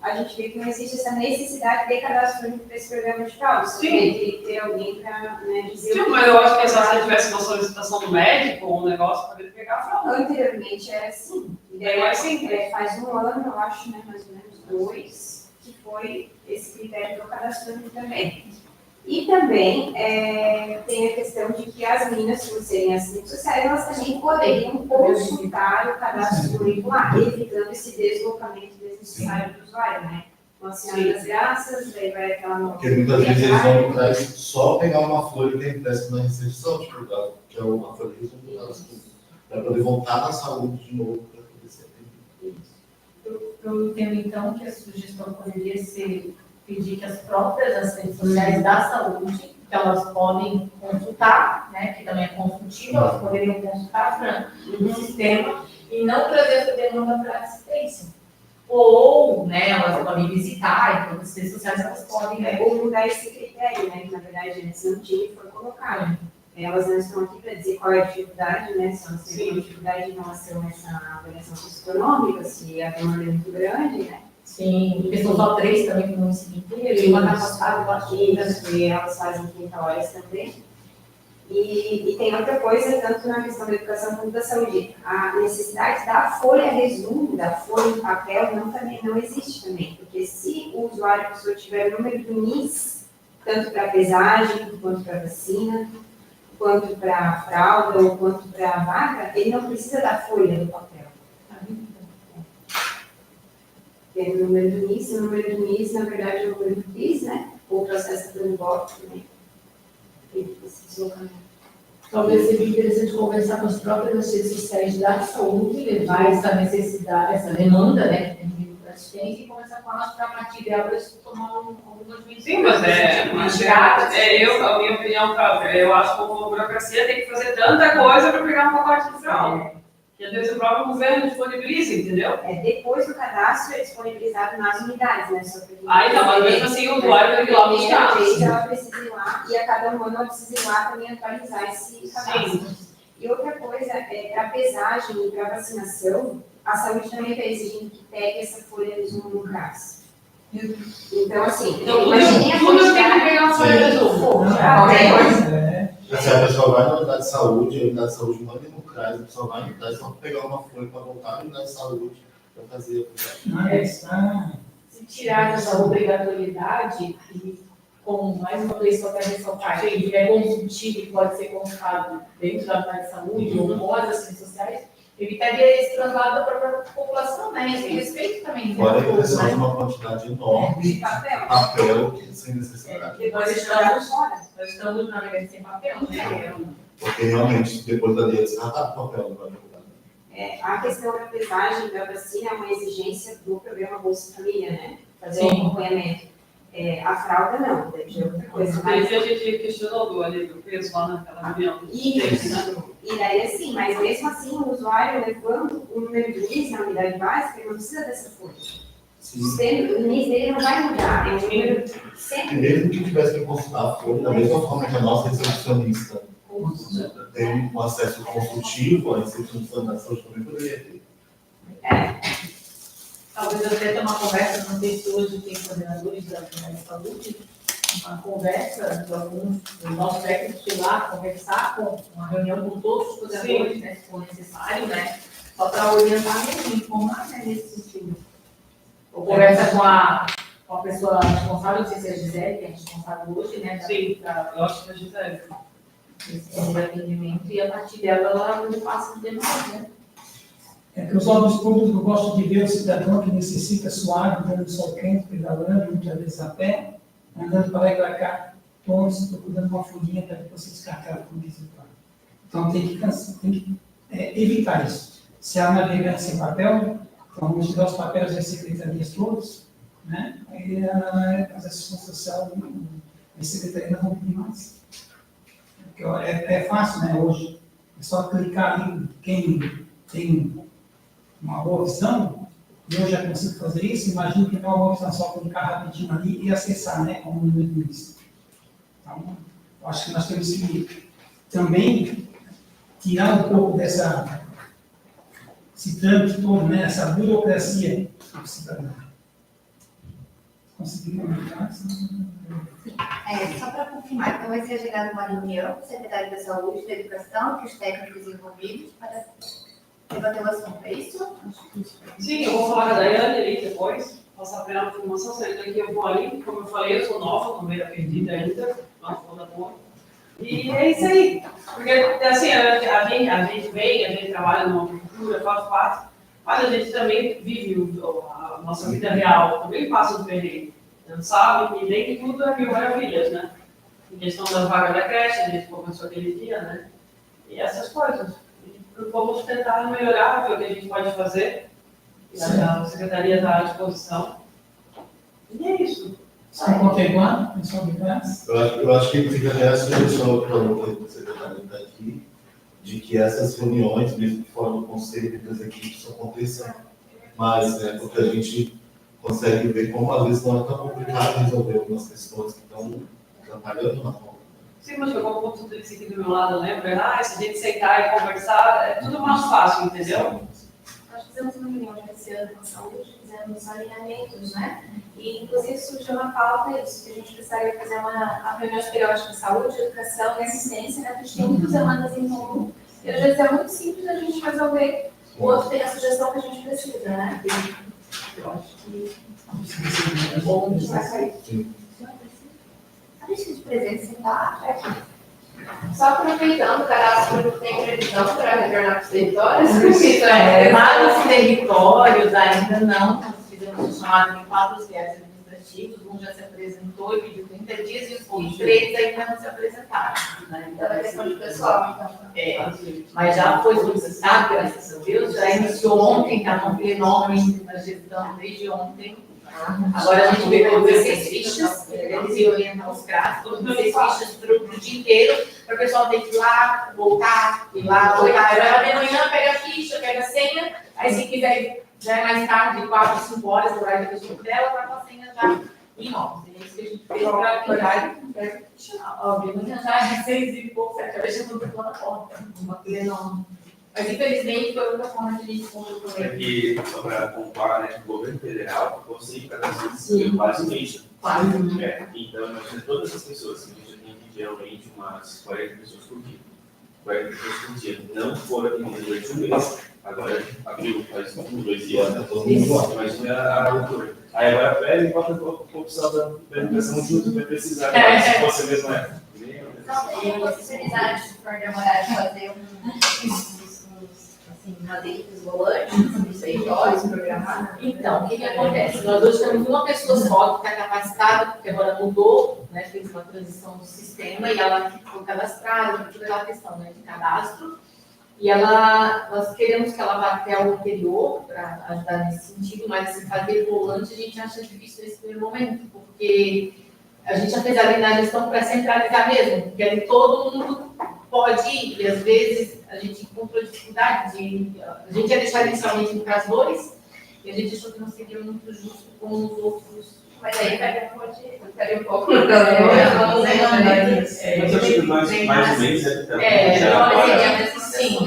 a gente vê que não existe essa necessidade de cadastro único para esse programa de fraude. Só tem que ter alguém para dizer. Sim, mas eu acho que só se tivesse uma solicitação do médico ou um negócio para ele pegar a fraude. Anteriormente era assim. Daí mais simples. Faz um ano, eu acho, né, mais ou menos 2, que foi esse critério do cadastro único também. E também tem a questão de que as meninas, por serem assistentes sociais, elas também poderiam consultar o cadastro único lá, evitando esse deslocamento desnecessário do usuário, né? Com a Senhora das Graças, daí vai aquela nota. Porque muitas vezes eles vão atrás só pegar uma folha que é impressa na recepção, tipo, que é uma folha que eles vão para poder voltar na saúde de novo, para poder ser atendido. Eu entendo, então, que a sugestão poderia ser pedir que as próprias assistentes sociais da saúde, que elas podem consultar, né, que também é consultivo, elas poderiam consultar, Fran, no sistema e não trazer essa demanda para assistência. Ou, né, elas podem visitar, então as assistentes sociais elas podem... Ou mudar esse critério, né, que na verdade eles não tinham e foi colocado. Elas não estão aqui para dizer qual é a dificuldade, né, se elas têm dificuldade em relação a essa avaliação socioeconômica, se a demanda é muito grande, né. Sim, porque são só 3 também no município inteiro, e uma capacidade baixinha, e elas fazem 30 horas também. E tem outra coisa, tanto na questão da educação quanto da saúde. A necessidade da folha resumo, da folha em papel, também não existe também. Porque se o usuário, a pessoa tiver o número do NIS, tanto para pesagem, quanto para vacina, quanto para fralda, ou quanto para vaga, ele não precisa da folha do papel. Tem o número do NIS, o número do NIS, na verdade, é o número do PIS, né? Ou o processo do voto também. Tem esse deslocamento. Talvez seja interessante conversar com as próprias assistentes sociais da saúde, levar essa necessidade, essa demanda, né, que tem vindo para assistência, e conversar com elas para a partir delas tomar algumas medidas. Sim, mas a minha opinião própria. Eu acho que a burocracia tem que fazer tanta coisa para pegar um pacote de fraude. Que às vezes o próprio governo disponibiliza, entendeu? Depois do cadastro é disponibilizado nas unidades, né? Só que então, mas mesmo assim o usuário tem que ir lá buscar. Ela precisa ir lá e a cada ano ela precisa ir lá também atualizar esse cadastro. Sim. E outra coisa, para pesagem e para vacinação, a saúde também está exigindo que pegue essa folha de resumo no CRAS. Então, assim, tudo tem que pegar uma folha de resumo. Se a pessoa vai na unidade de saúde, a unidade de saúde manda no CRAS, a pessoa vai na unidade só para pegar uma folha para voltar na unidade de saúde para fazer Se tirar essa obrigatoriedade, e com mais uma vez só para ressaltar, que é consultivo e pode ser consultado dentro da unidade de saúde ou com as assistentes sociais, evitaria esse traslado para a população, né? Esse respeito também. Fora a impressão de uma quantidade enorme de papel que sem necessidade. Nós estamos na verdade sem papel, né? Porque realmente, depois da lei, descartar o papel não vai mudar. A questão da pesagem da vacina é uma exigência do programa Bolsa Família, né? Fazer Sim. um acompanhamento. A fralda não, deve ser outra coisa. Mas a gente questionou ali do peso lá naquela reunião. Isso. E daí assim, mas mesmo assim o usuário levando o número do NIS na unidade básica, ele não precisa dessa folha. O NIS dele não vai mudar, é um número sempre. E mesmo que tivesse que consultar a folha, da mesma forma que a nossa recepcionista tem um acesso consultivo, a recepcionista da saúde também poderia ter. Talvez até ter uma conversa, não sei se hoje tem coordenadores da saúde, uma conversa de alguns dos nossos técnicos ir lá conversar, com uma reunião com todos os coordenadores, né, se for necessário, né, só para orientar mesmo, informar, né, nesse sentido. Ou conversa com a pessoa responsável, não sei se é a Gisele, que é responsável hoje, né? Sim, eu acho que a Gisele. Esse atendimento, e a partir dela ela passa os demais, né? É que os órgãos públicos eu gosto de ver o cidadão que necessita suar, andando no sol quente, pedalando, muitas vezes a pé, andando para lá e para cá, todos procurando uma folhinha para depois ser descartado como resultado. Então tem que evitar isso. Se há navegante sem papel, então vamos tirar os papéis das secretarias todos, né? Aí as assistência social, as secretarias não vão pedir mais. Porque é fácil, né, hoje. É só clicar ali, quem tem uma boa visão, e eu já consigo fazer isso, imagino que não é uma boa visão, só clicar rapidinho ali e acessar, né, como no início. Então, eu acho que nós temos que também tirar um pouco esse trâmite todo, né, essa burocracia do cidadão. Conseguimos aumentar? Só para confirmar, então vai ser agendada uma reunião com o secretário da Saúde, da Educação, com os técnicos envolvidos para debater o assunto, é isso? Sim, eu vou falar com a Daiane ali depois, passar para ela a informação, saindo daqui eu vou ali, como eu falei, eu sou nova, não meio perdida ainda, não vou dar boa. E é isso aí, porque assim, a gente trabalha numa cultura, faz parte, mas a gente também vive a nossa vida real, também passa do perrengue. A gente sabe que nem que tudo é mil maravilhas, né? Em questão da vaga da creche, a gente começou aquele dia, né? E essas coisas. Vamos tentar melhorar, ver o que a gente pode fazer. A secretaria está à disposição. E é isso. Você contemplando, pessoal de classe? Eu acho que fica até a sugestão para o secretário que está aqui, de que essas reuniões, mesmo que fora do conselho das equipes, aconteçam mais, né? Porque a gente consegue ver como às vezes não é tão complicado resolver algumas questões que estão atrapalhando na mão. Sim, mas eu vou tudo isso aqui do meu lado, lembra? Se a gente sentar e conversar, é tudo mais fácil, entendeu? Nós fizemos uma reunião esse ano com a saúde, fizemos alinhamentos, né? E, inclusive, surgiu uma pauta isso, que a gente precisaria fazer uma reunião periódica de saúde, educação e assistência, né? Porque a gente tem muitas demandas em comum. E, às vezes, é muito simples a gente resolver. O outro tem a sugestão que a gente precisa, né? Eu acho que é bom destacar isso. A lista de presentes está aqui. Só aproveitando, o cadastro tem previsão para retornar para os territórios? Para os territórios ainda não, nós fizemos um chamado em 4 viés administrativos, um já se apresentou e pediu 30 dias e os 3 ainda não se apresentaram. Né? Então, é questão de pessoal, então. Mas já foi solicitado, graças a Deus, já iniciou ontem, está no plenômio na gestão desde ontem. Agora a gente pegou 16 fichas, eles iam orientar os prazos, 16 fichas para o dia inteiro, para o pessoal ter que ir lá, voltar, ir lá, voltar. Ela de manhã pega a ficha, pega a senha, aí se quiser, já é mais tarde, 4, 5 horas, o horário da pessoa dela, vai com a senha já em mãos. É isso que a gente fez para o horário. Óbvio, manhã já é 6 e pouco, 7 horas, já tudo pela porta. Mas infelizmente foi outra forma de a gente concluir. É que, só para comparar, né, o governo federal, você cada vez quase ficha. Então, imagina todas as pessoas, que a gente tem geralmente umas 40 pessoas por dia. 40 pessoas por dia. Não foram atendidas durante um mês. Agora abriu, faz 2 dias. Imagina a loucura. Aí agora pega e bota a opção da educação junto, vai precisar, se você mesmo é. Não tem possibilidade, se for demorar de fazer nas equipes volantes, nos territórios, programar. Então, o que acontece? Nós hoje temos uma pessoa só que está capacitada, porque agora mudou, né, fez uma transição do sistema e ela foi cadastrada, toda aquela questão, né, de cadastro. E nós queremos que ela vá até o interior para ajudar nesse sentido, mas assim, fazer volante a gente acha difícil nesse primeiro momento, porque a gente já fez ali na gestão para centralizar mesmo, porque ali todo mundo pode ir, e às vezes a gente encontrou dificuldade a gente ia deixar inicialmente para as dores, e a gente achou que não seria muito justo com os outros. Mas aí pega um pouco. Mas eu acho que mais ou menos Sim,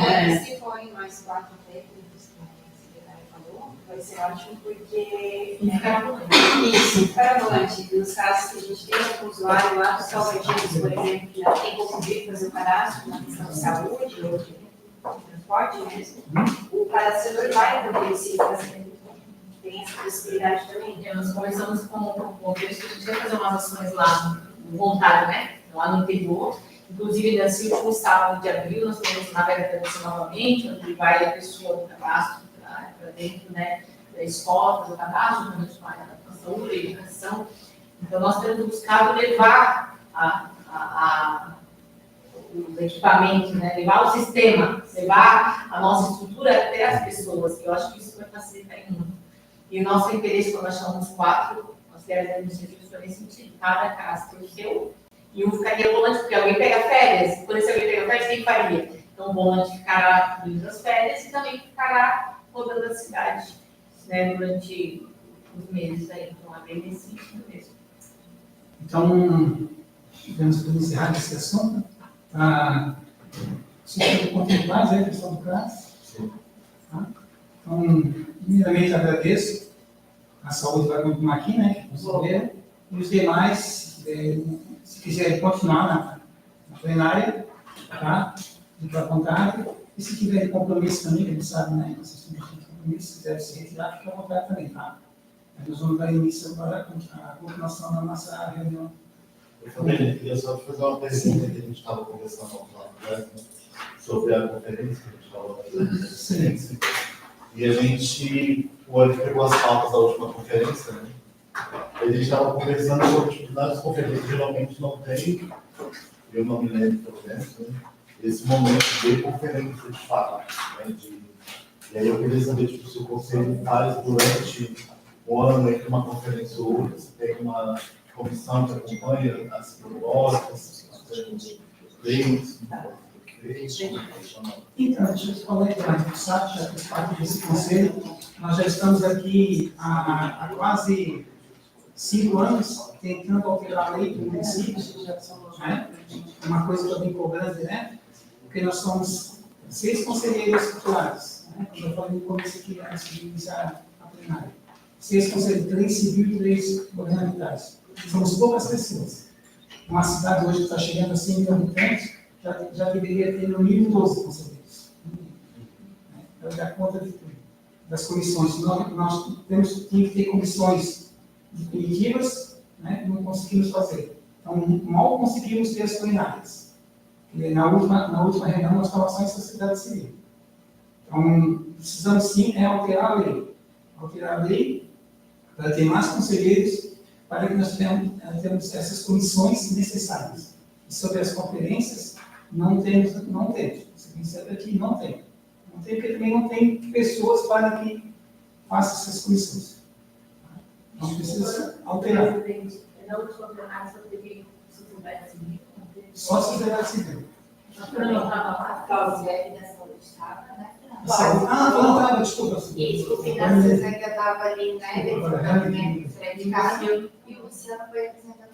se forem mais 4 técnicos, como a secretária falou, vai ser ótimo porque para volante, nos casos que a gente tem algum usuário lá do Salvadinhos, por exemplo, que não tem conseguido fazer o cadastro na questão de saúde ou de transporte mesmo, o cadastrador vai poder se fazer. Tem essa possibilidade também. Nós conversamos com eles que a gente vai fazer umas ações lá no voluntário, né? Lá no interior. Inclusive, nesse último sábado de abril, nós temos na Vega Tradição novamente, onde vai a pessoa do cadastro para dentro, né, da escola, do cadastro, quando a gente fala da saúde, da educação. Então, nós temos buscado levar os equipamentos, né, levar o sistema, levar a nossa estrutura até as pessoas. Eu acho que isso vai facilitar muito. E o nosso interesse, quando nós chamamos 4 auxiliares administrativos, foi nesse sentido. Cada casa tem o seu, e um ficaria volante, porque alguém pega férias. Quando esse alguém pega férias, quem faria? Então, o volante ficará durante as férias e também ficará rodando a cidade, né, durante os meses aí. Então, é bem nesse sentido mesmo. Então, vamos encerrar esse assunto. Vocês estão contemplados aí, pessoal do CRAS? Sim. Tá? Então, primeiramente, agradeço. A saúde vai continuar aqui, né? E os demais, se quiserem continuar na plenária, tá? Fique à vontade. E se tiverem compromisso também, que a gente sabe, né? Vocês têm bastante compromisso, se quiserem se retirar, fique à vontade também, tá? Nós vamos dar início agora à continuação da nossa reunião. Eu também queria só te fazer uma pergunta que a gente estava conversando lá atrás, né, sobre a conferência que a gente estava fazendo. Sim. E a gente, o Olho pegou as pautas da última conferência, né? E a gente estava conversando sobre, nas conferências geralmente não tem, eu não me lembro pelo menos, né, esse momento de conferência de fato. Né, e aí eu queria saber tipo, se o conselho faz durante o ano entre uma conferência ou outra, se tem uma comissão que acompanha as propostas, as leis, Então, deixa eu te falar aí, o SAT já fez parte desse conselho. Nós já estamos aqui há quase 5 anos tentando alterar a lei do município. Né? É uma coisa também cobrante, né? Porque nós somos 6 conselheiros titulares. Né? Como eu falei no começo aqui, antes de iniciar a plenária. 6 conselheiros, 3 civil e 3 governamentais. Somos poucas pessoas. Uma cidade hoje que está chegando a 100 mil habitantes, já deveria ter no mínimo 12 conselheiros. Ela dá conta de tudo. Das comissões. Nós temos que ter comissões definitivas, né, não conseguimos fazer. Então, mal conseguimos ter as plenárias. Na última reunião, nós estávamos só em sociedade civil. Então, precisamos sim alterar a lei. Alterar a lei para ter mais conselheiros, para que nós tenhamos essas comissões necessárias. E sobre as conferências, não temos. Você percebe aqui, não tem. Não tem, porque também não tem pessoas para que façam essas comissões. Então, precisa alterar. Na última plenária, só teve sociedade civil. Só sociedade civil. Não, desculpa. Isso, o Finanças ainda estava ali, né? De casa, e o Luciano foi apresentando.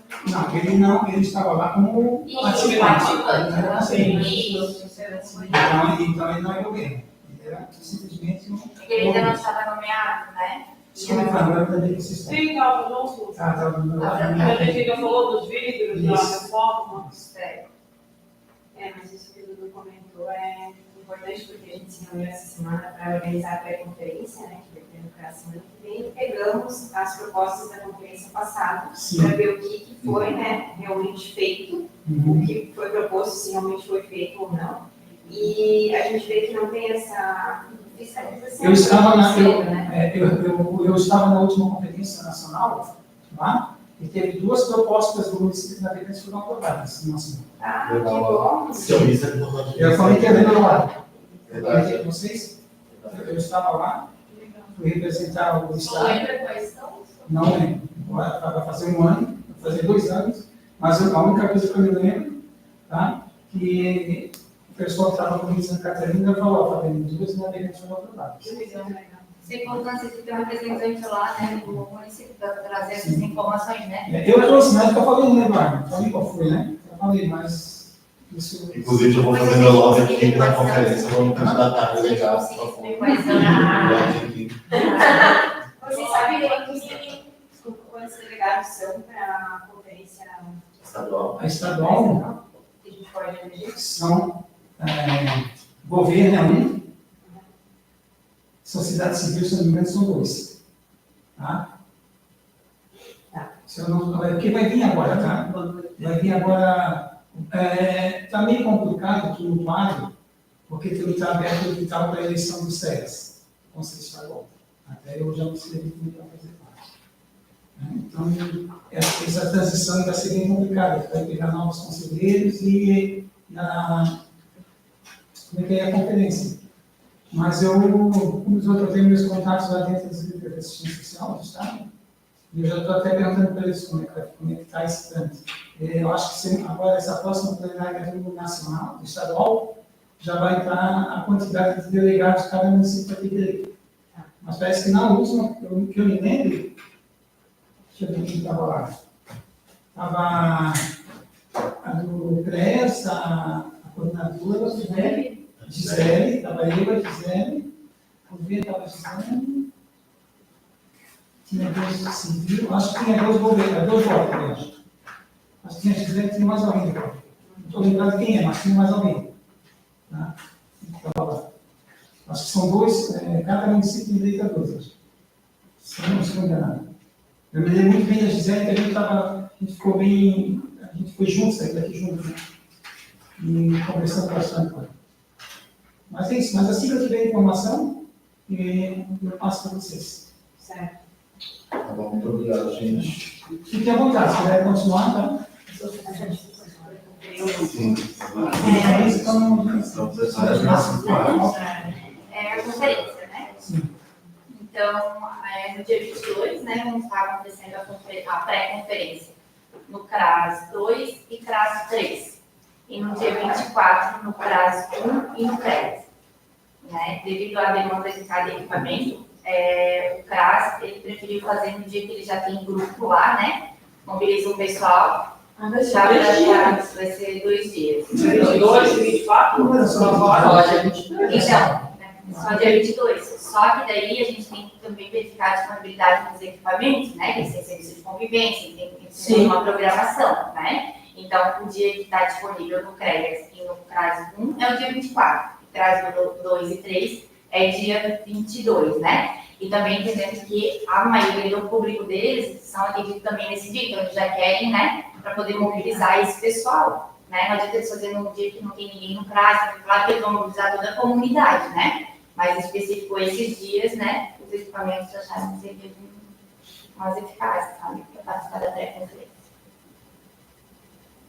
Não, ele estava lá como participante. Então ele não é governo. Ele era simplesmente um. Porque ele ainda não estava nomeado, né? Agora também que vocês estão. Sim, estava junto. A gente ainda falou dos vidros, da reforma. Mas isso que o Dudu comentou é importante, porque a gente se reuniu essa semana para organizar a pré-conferência, né, que vai ter no CRAS semana que vem, e pegamos as propostas da conferência passada para ver o que foi, né, realmente feito, o que foi proposto, se realmente foi feito ou não. E a gente vê que não tem essa fiscalização. Eu estava na última conferência nacional, lá, e teve 2 propostas do município na verdade que foram aprovadas. Que bom. Eu falei que é legal. Vocês? Eu estava lá, fui representar o Estado. Não lembra quais são? Não lembro. Vai fazer 1 ano, vai fazer 2 anos, mas a única coisa que eu me lembro, tá, que o pessoal que estava comigo em Santa Catarina falou, Fabiano, 2 na verdade foram aprovadas. Sem importância de ter um representante lá, né, do município, para trazer essas informações, né? Eu trouxe, mas eu falei, né, Eduardo? Falei qual foi, né? Eu falei, mas isso. Inclusive, eu vou fazer meu lobby aqui na conferência, vamos candidatar, legal. Vocês sabem quantos delegados são para a conferência estadual? A estadual que a gente pode eleger? São governo é 1, sociedade civil, se não me engano, são 2. Tá? Se eu não, porque vai vir agora, tá? Vai vir agora. Está meio complicado aqui no quadro, porque também está aberto o edital para a eleição dos SES. o Conselho Estadual. Até eu já me inscrevi para fazer parte. Então, essa transição vai ser bem complicada, vai pegar novos conselheiros e como é que é a conferência. Mas eu tenho meus contatos lá dentro da Secretaria de Assistência Social do Estado, e eu já estou até perguntando para eles como é que está esse trâmite. Eu acho que agora, essa próxima plenária do nacional, do estadual, já vai entrar a quantidade de delegados que cada município vai ter. Mas parece que na última, que eu me lembro, deixa eu ver quem estava lá. Estava a do CREAS, a coordenadora, Gisele, estava eu, a Gisele, o V estava a Gisele, tinha 2 civil, acho que tinha 2 governos, 2 votos, eu acho. Acho que tinha Gisele, tinha mais alguém. Não estou lembrado quem é, mas tinha mais alguém. Tá? Então, acho que são 2, cada município tem direito a 2, acho. Se eu não estou enganado. Eu me lembro muito bem da Gisele, que a gente ficou bem, a gente foi juntos, saímos daqui juntos, né? E conversando bastante com ela. Mas é isso, mas assim que eu tiver informação, eu passo para vocês. Certo. Tá bom, muito obrigado, gente. Fiquem à vontade, se quiser continuar, tá? Sim. É a conferência, né? Sim. Então, no dia 22, né, vamos estar acontecendo a pré-conferência no CRAS 2 e CRAS 3. E no dia 24, no CRAS 1 e no CREAS. Né? Devido à demanda de cada equipamento, o CRAS ele preferiu fazer no dia que ele já tem grupo lá, né? Mobiliza o pessoal. Vai ser 2 dias. 22 e 24? Então, só dia 22. Só que daí a gente tem que também verificar a disponibilidade dos equipamentos, né? Eles têm serviço de convivência, tem que ter uma programação, né? Então, o dia que está disponível no CREAS e no CRAS 1 é o dia 24. O CRAS 2 e 3 é dia 22, né? E também entendendo que a maioria do público deles são atendidos também nesse dia, então eles já querem, né? Para poder mobilizar esse pessoal, né? Não adianta eles fazerem um dia que não tem ninguém no CRAS, claro que eles vão mobilizar toda a comunidade, né? Mas específico esses dias, né? Os equipamentos acharam que seriam mais eficazes, sabe? Para participar da pré-conferência.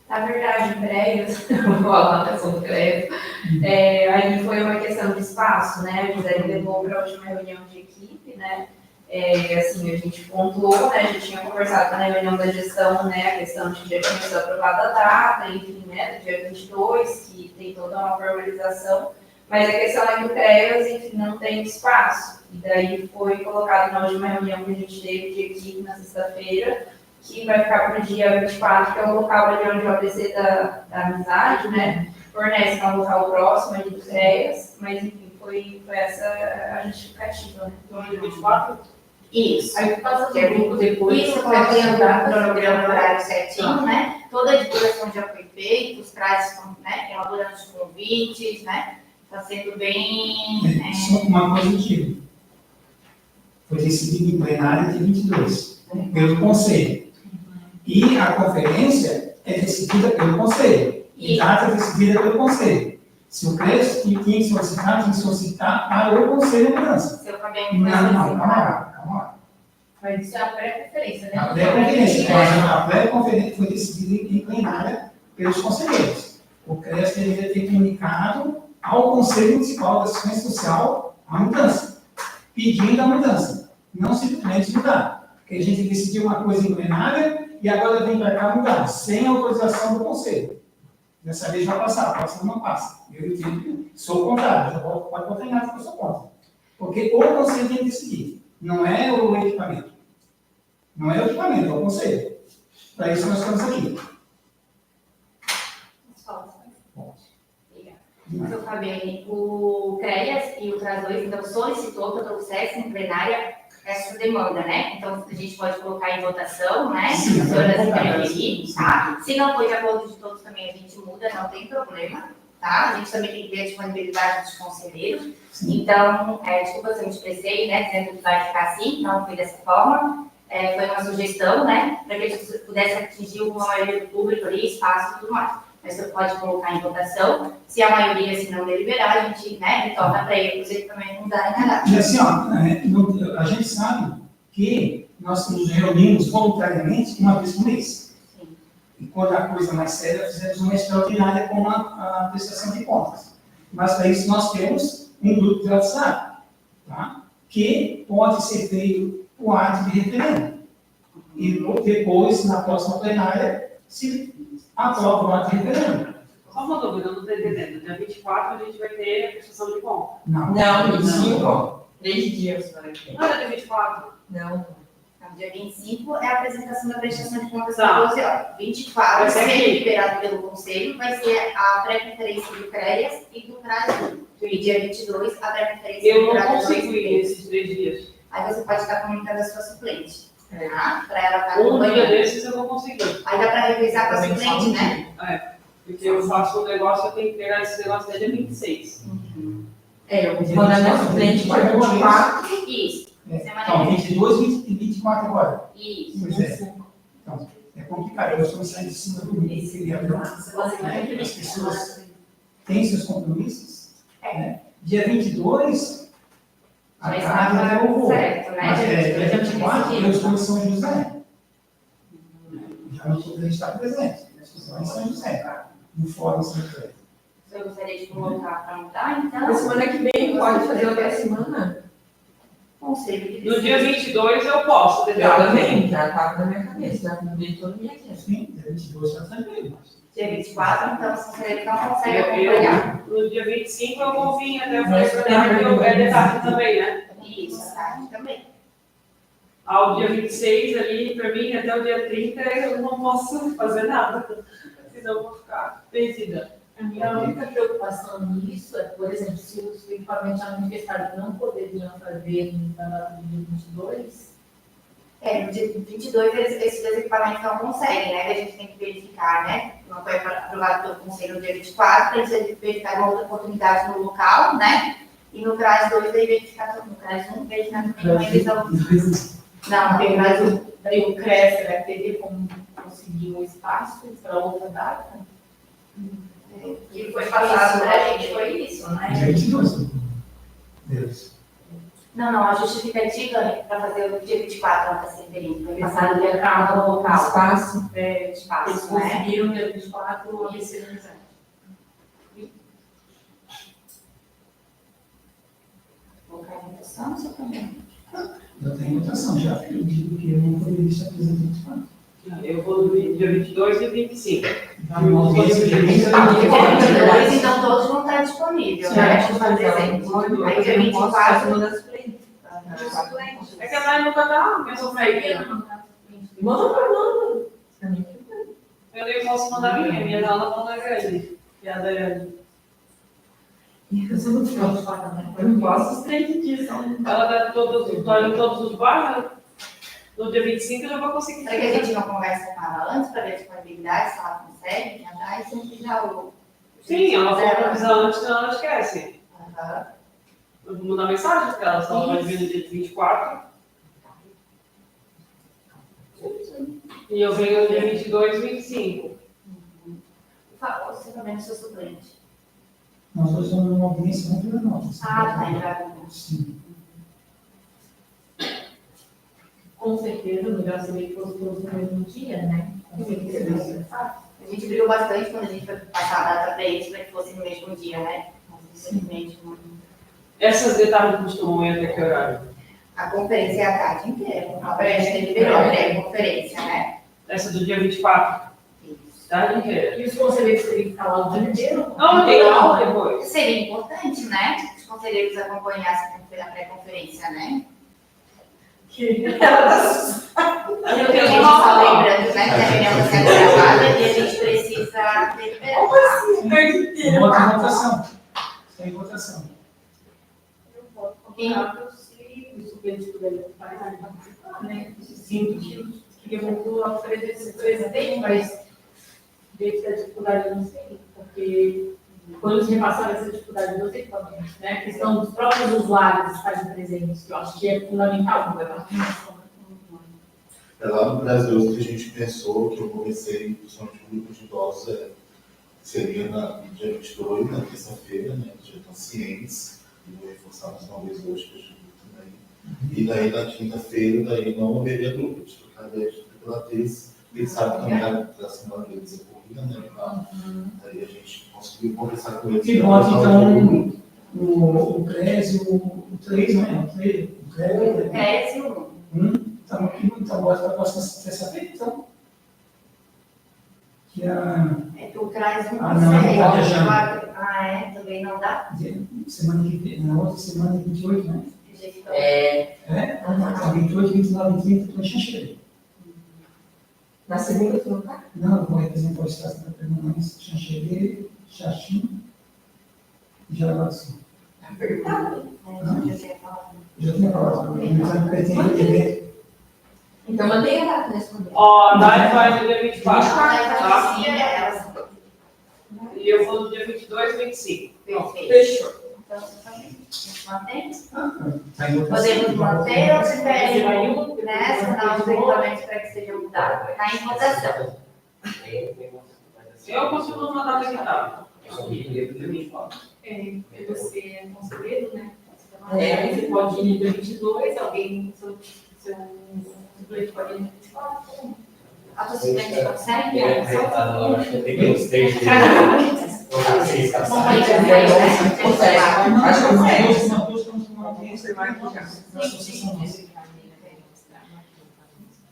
Na verdade, CREAS, vou falar da questão do CREAS, aí foi uma questão de espaço, né? A Gisele levou para a última reunião de equipe, né? Assim, a gente pontuou, né? A gente tinha conversado na reunião da gestão, né? A questão de já tinha sido aprovada a data, enfim, né? Do dia 22, que tem toda uma formalização, mas a questão é que o CREAS, enfim, não tem espaço. E daí foi colocado na última reunião que a gente teve de equipe na sexta-feira, que vai ficar para o dia 24, que é o local ali onde o ABC da Amizade, né, fornece, que é um local próximo ali do CREAS, mas enfim, foi essa a justificativa, né? Então, dia 24? Isso. Aí passa o grupo depois. Isso, vai ter um cronograma horário certinho, né? Toda a divulgação já foi feita, os prazos estão, né, elaborando os convites, né? Está sendo bem... Só uma coisa eu digo. Foi decidido em plenário de 22, pelo Conselho. E a conferência é decidida pelo Conselho. E data é decidida pelo Conselho. Se o CREAS tinha que solicitar para o Conselho de Mudança. Seu cabelo Não, calma lá. Mas isso é a pré-conferência, né? A pré-conferência foi decidida em plenária pelos conselheiros. O CREAS deveria ter comunicado ao Conselho Municipal da Assistência Social a mudança, pedindo a mudança, não simplesmente mudar. Porque a gente decidiu uma coisa em plenária e agora vem para cá mudar, sem autorização do Conselho. Dessa vez vai passar, a próxima não passa. Eu sou contrário, pode botar em nada que eu sou contra. Porque o Conselho tem que decidir, não é o equipamento. Não é o equipamento, é o Conselho. Para isso nós estamos aqui. Seu Fabiane, o CREAS e o CRAS 2, então, solicitou que eu trouxesse em plenária essa demanda, né? Então, a gente pode colocar em votação, né? Se a senhora se preferir, tá? Se não for de acordo de todos também, a gente muda, não tem problema, tá? A gente também tem que ver a disponibilidade dos conselheiros. Então, desculpa se eu me expressei, né? Dizendo que vai ficar assim, não foi dessa forma. Foi uma sugestão, né? Para que a gente pudesse atingir uma maioria do público ali, espaço e tudo mais. Mas você pode colocar em votação. Se a maioria, se não deliberar, a gente, né, retorna para eles e também não dá em caráter. E assim, ó, a gente sabe que nós nos reunimos voluntariamente uma vez por mês. Sim. E quando a coisa mais séria, fizemos uma extraordinária com a prestação de contas. Mas para isso nós temos um grupo de WhatsApp, tá? Que pode ser feito o ato de referendo. E depois, na próxima plenária, se aprova o ato de referendo. Só uma dúvida, eu não estou entendendo. Dia 24 a gente vai ter a prestação de conta. Não. Não, 25, 3 dias para aqui. Não era dia 24? Não. Então, dia 25 é a apresentação da prestação de contas Tá. às 12 horas. 24, Vai ser se aqui. liberado pelo Conselho, vai ser a pré-conferência do CREAS e do CRAS. E dia 22, a pré-conferência Eu do não CRAS. consigo ir nesses 3 dias. Aí você pode estar comunicando a sua suplente, tá? Para ela estar Um dia acompanhando. desses eu vou conseguir. Aí dá para revisar com a Também suplente, só um né? Porque eu faço um negócio, eu tenho que pegar esse negócio até dia 26. Eu vou mandar minha suplente para 24. Isso. Semana Então, que 22 e 24 agora. Isso. Pois é. Então, é complicado. Nós estamos saindo de cima do muro. Feriadão, né? As pessoas têm seus compromissos. Né? Dia 22, a Mas carga tá é o voo. certo, né? Mas dia Já 24, tinha eu estou em São José. Já não poderia estar presente. Estou em São José, no Fórum São José. Você gostaria de colocar para mudar, então? Na semana que vem, pode fazer outra semana? Conselho de No dia 22 eu posso, Eu entendeu? também, já estava na minha cabeça, já cumpri toda a minha agenda. Sim, dia 22 está tranquilo. Dia 24, então, se você não consegue Eu, acompanhar. no dia 25 eu vou vir até o que é de tarde também, né? Isso, tarde também. Ao dia 26 ali, para mim, até o dia 30 eu não posso fazer nada. Senão eu vou ficar perdida. A minha única preocupação nisso é, por exemplo, se os equipamentos já manifestaram que não poderiam fazer na data do dia 22, No dia 22, esses dois equipamentos não conseguem, né? A gente tem que verificar, né? Não foi aprovado pelo Conselho no dia 24, a gente tem que verificar uma outra oportunidade no local, né? E no CRAS 2, daí verificar, no CRAS 1, verificar também uma eleição. Não, tem tem mais mais o, daí o CRES vai teria como conseguir um espaço para outra data. que foi passado para a gente, foi isso, né? Dia 22. Deus. Não, a justificativa para fazer o dia 24 ela está se referindo. Foi Passado passado de para o local, local. espaço, Eles espaço, né? Conseguiram dia 24 a terceirizar. Colocar em votação, só também. Eu tenho votação já. Eu digo que eu não poderia estar presente no 24. Eu vou no dia 22 e 25. Então, uma audiência de 20 Então todos vão estar disponíveis, né? Deixa eu fazer Aí dia 24. É que a Dai nunca tá mesmo feita. Manda. Eu nem posso mandar minha aula manda grande. Que é a Daiane. Eu não posso os 3 dias. Ela tá em todos os bairros. No dia 25 eu já vou conseguir. Será que a gente não conversa com ela antes para ver a disponibilidade, se ela consegue? Aí sempre já o. Sim, ela falou pra avisar antes, senão ela esquece. Aham. Eu vou mandar mensagem para ela, se ela vai vir no dia 24. E eu venho no dia 22 e 25. Por favor, você também no seu suplente. Nós dois vamos numa audiência muito grande. Tá, entrado. Sim. Com certeza, o melhor seria que fosse todos no mesmo dia, né? Com certeza. A gente brigou bastante quando a gente foi passar a data para eles, para que fosse no mesmo dia, né? Mas, infelizmente, não. Essas detalhes costumam ir até que horário? A conferência é a tarde inteira. A pré liberou a pré-conferência, né? Essa do dia 24? Tarde inteira. E os conselheiros teriam que ficar lá o dia inteiro? Não, tem aula depois. Seria importante, né? Os conselheiros acompanhassem a pré-conferência, né? Que A gente está lembrando, né, que a reunião está sendo gravada e a gente precisa deliberar. Como assim? Tarde inteira. Bota em votação. Está em votação. Eu posso colocar se os suplentes puderem participar, né? Sinto que queria muito oferecer esse presente, mas desde a dificuldade eu não sei, porque quando eles repassaram essa dificuldade dos equipamentos, né? A questão dos próprios usuários estarem presentes, que eu acho que é fundamental no debate. É lá no Brasil que a gente pensou, que eu comecei, principalmente no grupo de idosos, seria no dia 22, na terça-feira, né? Dia das Ciências, e vou reforçar mais uma vez hoje, que eu já também. E daí, na quinta-feira, daí não haveria dúvidas, porque pela terça, ele sabe também da semana deles é corrida, né? Daí a gente conseguiu conversar com eles. Que bom, então, o CRES e o 3, né? O CRES e o 1. Então, bota para a próxima terça-feira, então. Que Tu traz um Ah, não, sei, tá viajando. também não dá? semana que vem, na outra semana, 28, né? É, Então, 28, 29 e 30, estou em Xanxerê. na segunda tu não tá? Não, eu vou representar o Estado da Permanência, Xanxerê, Xaxim e Jaraguá do Sul. Já tinha falado, mas pretendo evento. Então mantém a data nesse momento. Ó, a Dai vai no dia 24, tá? Tá? E eu vou no dia 22 e 25. Fechou. Então, mantém? Tá em outra Podemos semana. manter ou se pede nessa, não, os regulamentos para que seja mudado? Está em votação. Eu continuo numa data que tá. Você é conselheiro, né? É. Você pode ir no dia 22, alguém, seu suplente pode ir no 24. A tua suplente consegue? Tem que uns 3 dias. Acho que nós dois estamos com uma audiência na associação nossa.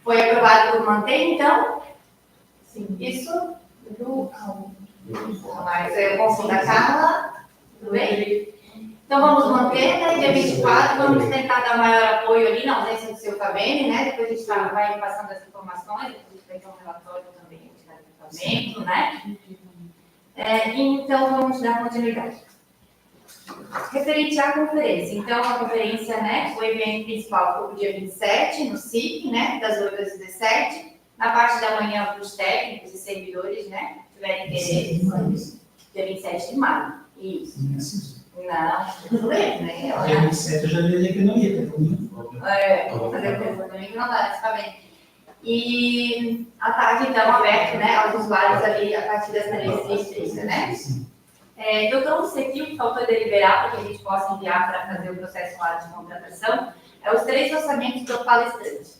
Foi aprovado por manter, então? Sim. Isso? Mas eu confundo a Carla. Tudo bem? Então vamos manter, né? Dia 24, vamos tentar dar maior apoio ali na ausência do seu Fabene, né? Depois a gente vai passando as informações, depois a gente vai ter um relatório também de equipamento, né? Então vamos dar continuidade. Referente à conferência. Então, a conferência, né, o evento principal foi o dia 27, no CIP, né, das 8 às 17. Na parte da manhã, para os técnicos e servidores, né, tiverem interesse. Dia 27 de maio. Isso. Não, tudo bem, né? Dia 27 eu já diria que não ia, porque domingo. Vou fazer o telefone domingo, não dá, tá bem. E à tarde, então, aberto, né, aos usuários ali a partir das 13h30, né? Eu trouxe aqui o que faltou deliberar para que a gente possa enviar para fazer o processo lá de contratação. Os 3 orçamentos do palestrante,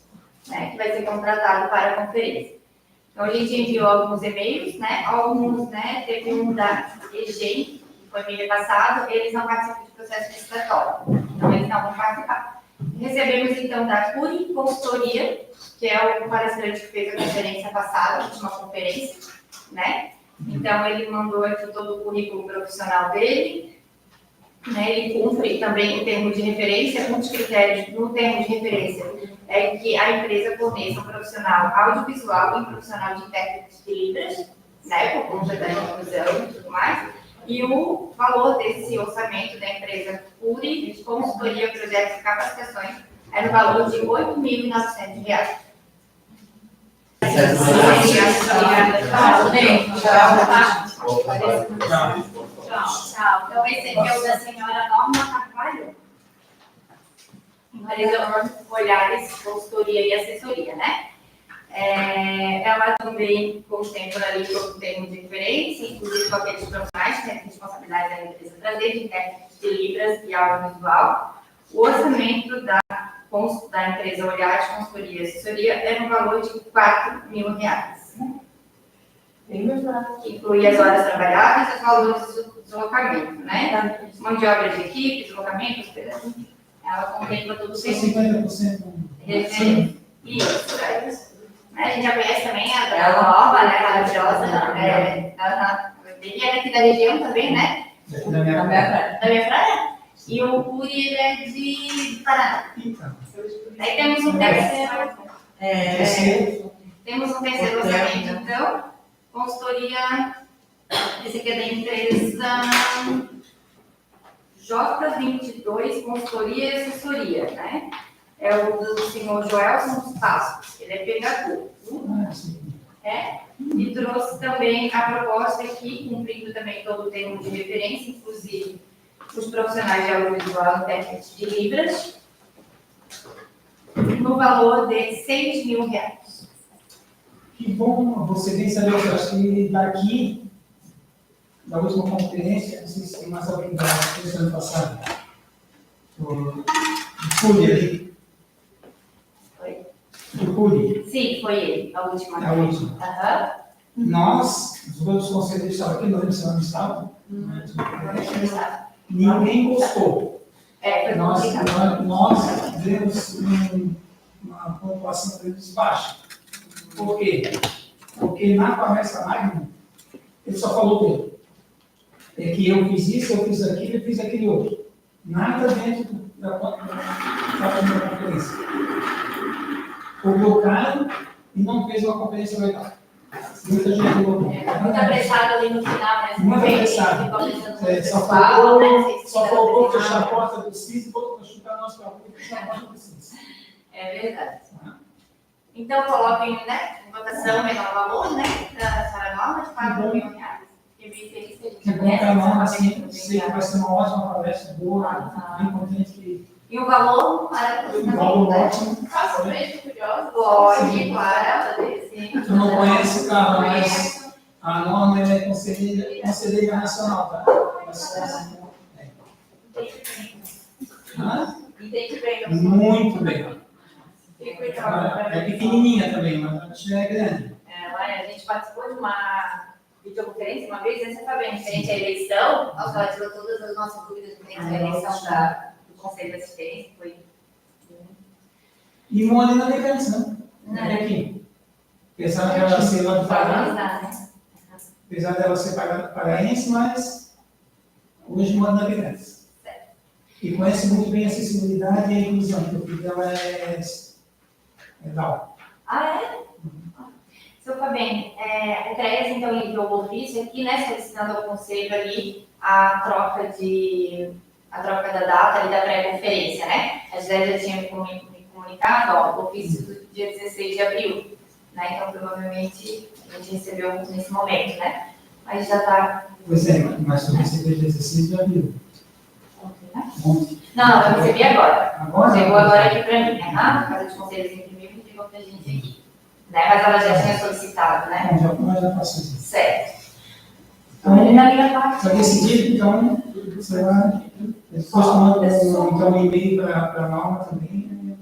né, que vai ser contratado para a conferência. Então, a gente enviou alguns e-mails, né, alguns, né, teve um da EGEI, que foi mês passado, eles não participam do processo licitatório, então eles não vão participar. Recebemos, então, da Curi Consultoria, que é o palestrante que fez a conferência passada, a última conferência, né? Então, ele mandou aqui todo o currículo profissional dele, né? Ele cumpre também em termos de referência, um dos critérios no termo de referência é que a empresa forneça um profissional audiovisual e um profissional de técnicos de Libras, né? Por conta da inclusão e tudo mais. E o valor desse orçamento da empresa Curi, de consultoria, projetos e capacitações, é no valor de R$ 8.900. Tchau. Então, esse aqui é o da senhora Norma Carvalho. Realizador Olhares, consultoria e assessoria, né? Ela também contempla ali todo o termo de referência, inclusive com aqueles profissionais que têm responsabilidade da empresa trazer, de técnicos de Libras e audiovisual. O orçamento da empresa Olhares, consultoria e assessoria é no valor de R$ 4.000. Que inclui as horas trabalhadas e os valores do deslocamento, né? Mão de obra de equipe, deslocamento, hospedaria. Ela contempla todo o tempo. 50%. Isso. A gente já conhece também a Dona Nova, né? Maravilhosa. Ele é daqui da região também, né? Da minha praia. E o Curi, ele é de Paraná. Aí temos um terceiro. Temos um terceiro orçamento, então. Consultoria, esse aqui é da empresa J22, consultoria e assessoria, né? É o do senhor Joelson Passos, ele é pegador. E trouxe também a proposta aqui, cumprindo também todo o termo de referência, inclusive os profissionais de audiovisual e técnicos de Libras, no valor de R$ 6.000. Que bom, você tem que saber, eu acho que daqui da última conferência, não sei se tem mais alguém da do ano passado, do CURI ali. Foi? Do CURI, Sim, foi ele, a última. a última. Aham. Nós, os outros conselheiros estavam aqui, não lembro se não estavam, Exato. ninguém gostou. Foi Nós complicado. demos uma pontuação para eles baixa. Por quê? Porque na palestra magna, ele só falou dele. É que eu fiz isso, eu fiz aquilo, eu fiz aquele outro. Nada dentro da conferência. Cobrou caro e não fez uma conferência legal. Muita gente colocou. Muito apressado ali no final, né? Muito apressado. Só faltou fechar a porta do CIS e voltou para chutar nosso carro e fechar a porta do CIS. É verdade. Então, coloquem, né, em votação o menor valor, né, da Sara Norma, de R$ 4.000. Fiquei bem feliz que a gente Que bom que a Norma, assim, sei que vai ser uma ótima palestra, boa, bem contente que... E o valor para você Um valor ótimo. Faça um beijo curioso. Pode, claro, sim. Tu não conhece, cara, mas a Norma é conselheira nacional, tá? Entende bem. Muito bem. Fico então. É pequenininha também, mas já é grande. A gente participou de uma videoconferência uma vez, né, você está vendo, referente à eleição, nossa, ela tirou todas as nossas dúvidas referentes à eleição do Conselho de Assistência, foi... E mora na Legantes, né? É aqui. Apesar dela ser lá do Pará, apesar dela ser paraense, mas hoje mora na Legantes. E conhece muito bem a acessibilidade e a inclusão, porque o filho dela é Down. é? Seu Fabien, o CREAS então enviou o ofício aqui, né, solicitando ao Conselho ali a troca da data ali da pré-conferência, né? A Gisele já tinha me comunicado, o ofício do dia 16 de abril, né? Então, provavelmente, a gente recebeu nesse momento, né? Mas já está... Pois é, mas tu recebeu 16 de abril. Ontem, né? Ontem. Não, eu recebi agora. Agora? Chegou agora aqui para mim, né? Na Casa de Conselhos imprimiu e chegou para a gente aqui. Né? Mas ela já tinha solicitado, né? Mas já passou isso. Certo. Então, Na minha parte... está decidido, então, você vai... Depois manda então, um e-mail para a Norma também.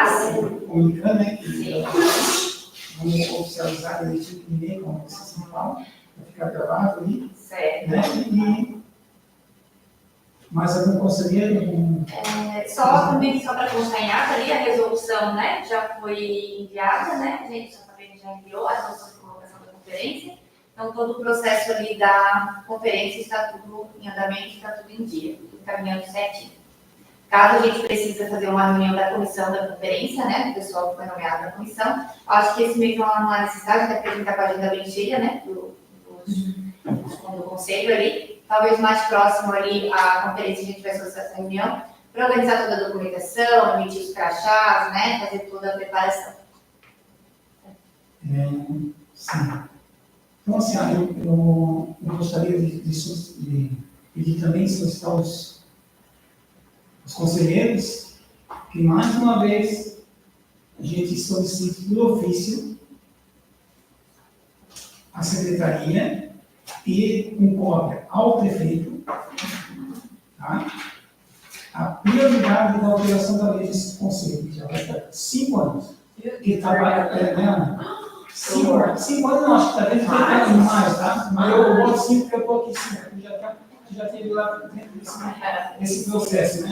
Sim. Comunicando, né? Sim. Vamos oficializar a leitura do e-mail, como vocês falam, para ficar gravado ali. Certo. Né? E mais algum conselheiro? Só também, só para constar em ata ali, a resolução, né, já foi enviada, né, a gente também já enviou a resolução de convocação da conferência, então todo o processo ali da conferência está tudo em andamento, está tudo em dia, tudo caminhando certinho. Caso a gente precise fazer uma reunião da comissão da conferência, né, do pessoal que foi nomeado na comissão, acho que esse mês não há necessidade, até porque a gente está com a agenda bem cheia, né, do conselho ali. Talvez mais próximo ali à conferência a gente vai solicitar essa reunião para organizar toda a documentação, emitir os crachás, né, fazer toda a preparação. Sim. Então, assim, eu gostaria de pedir também, solicitar os conselheiros, que mais uma vez a gente solicite por ofício a secretaria e com cópia ao prefeito, tá? A prioridade da alteração da lei desse conselho, que já vai estar 5 anos. Que trabalha, né? 5 anos não, acho que está dentro de mais, tá? Mas eu boto 5 porque eu estou aqui 5, já teve lá dentro desse processo, né?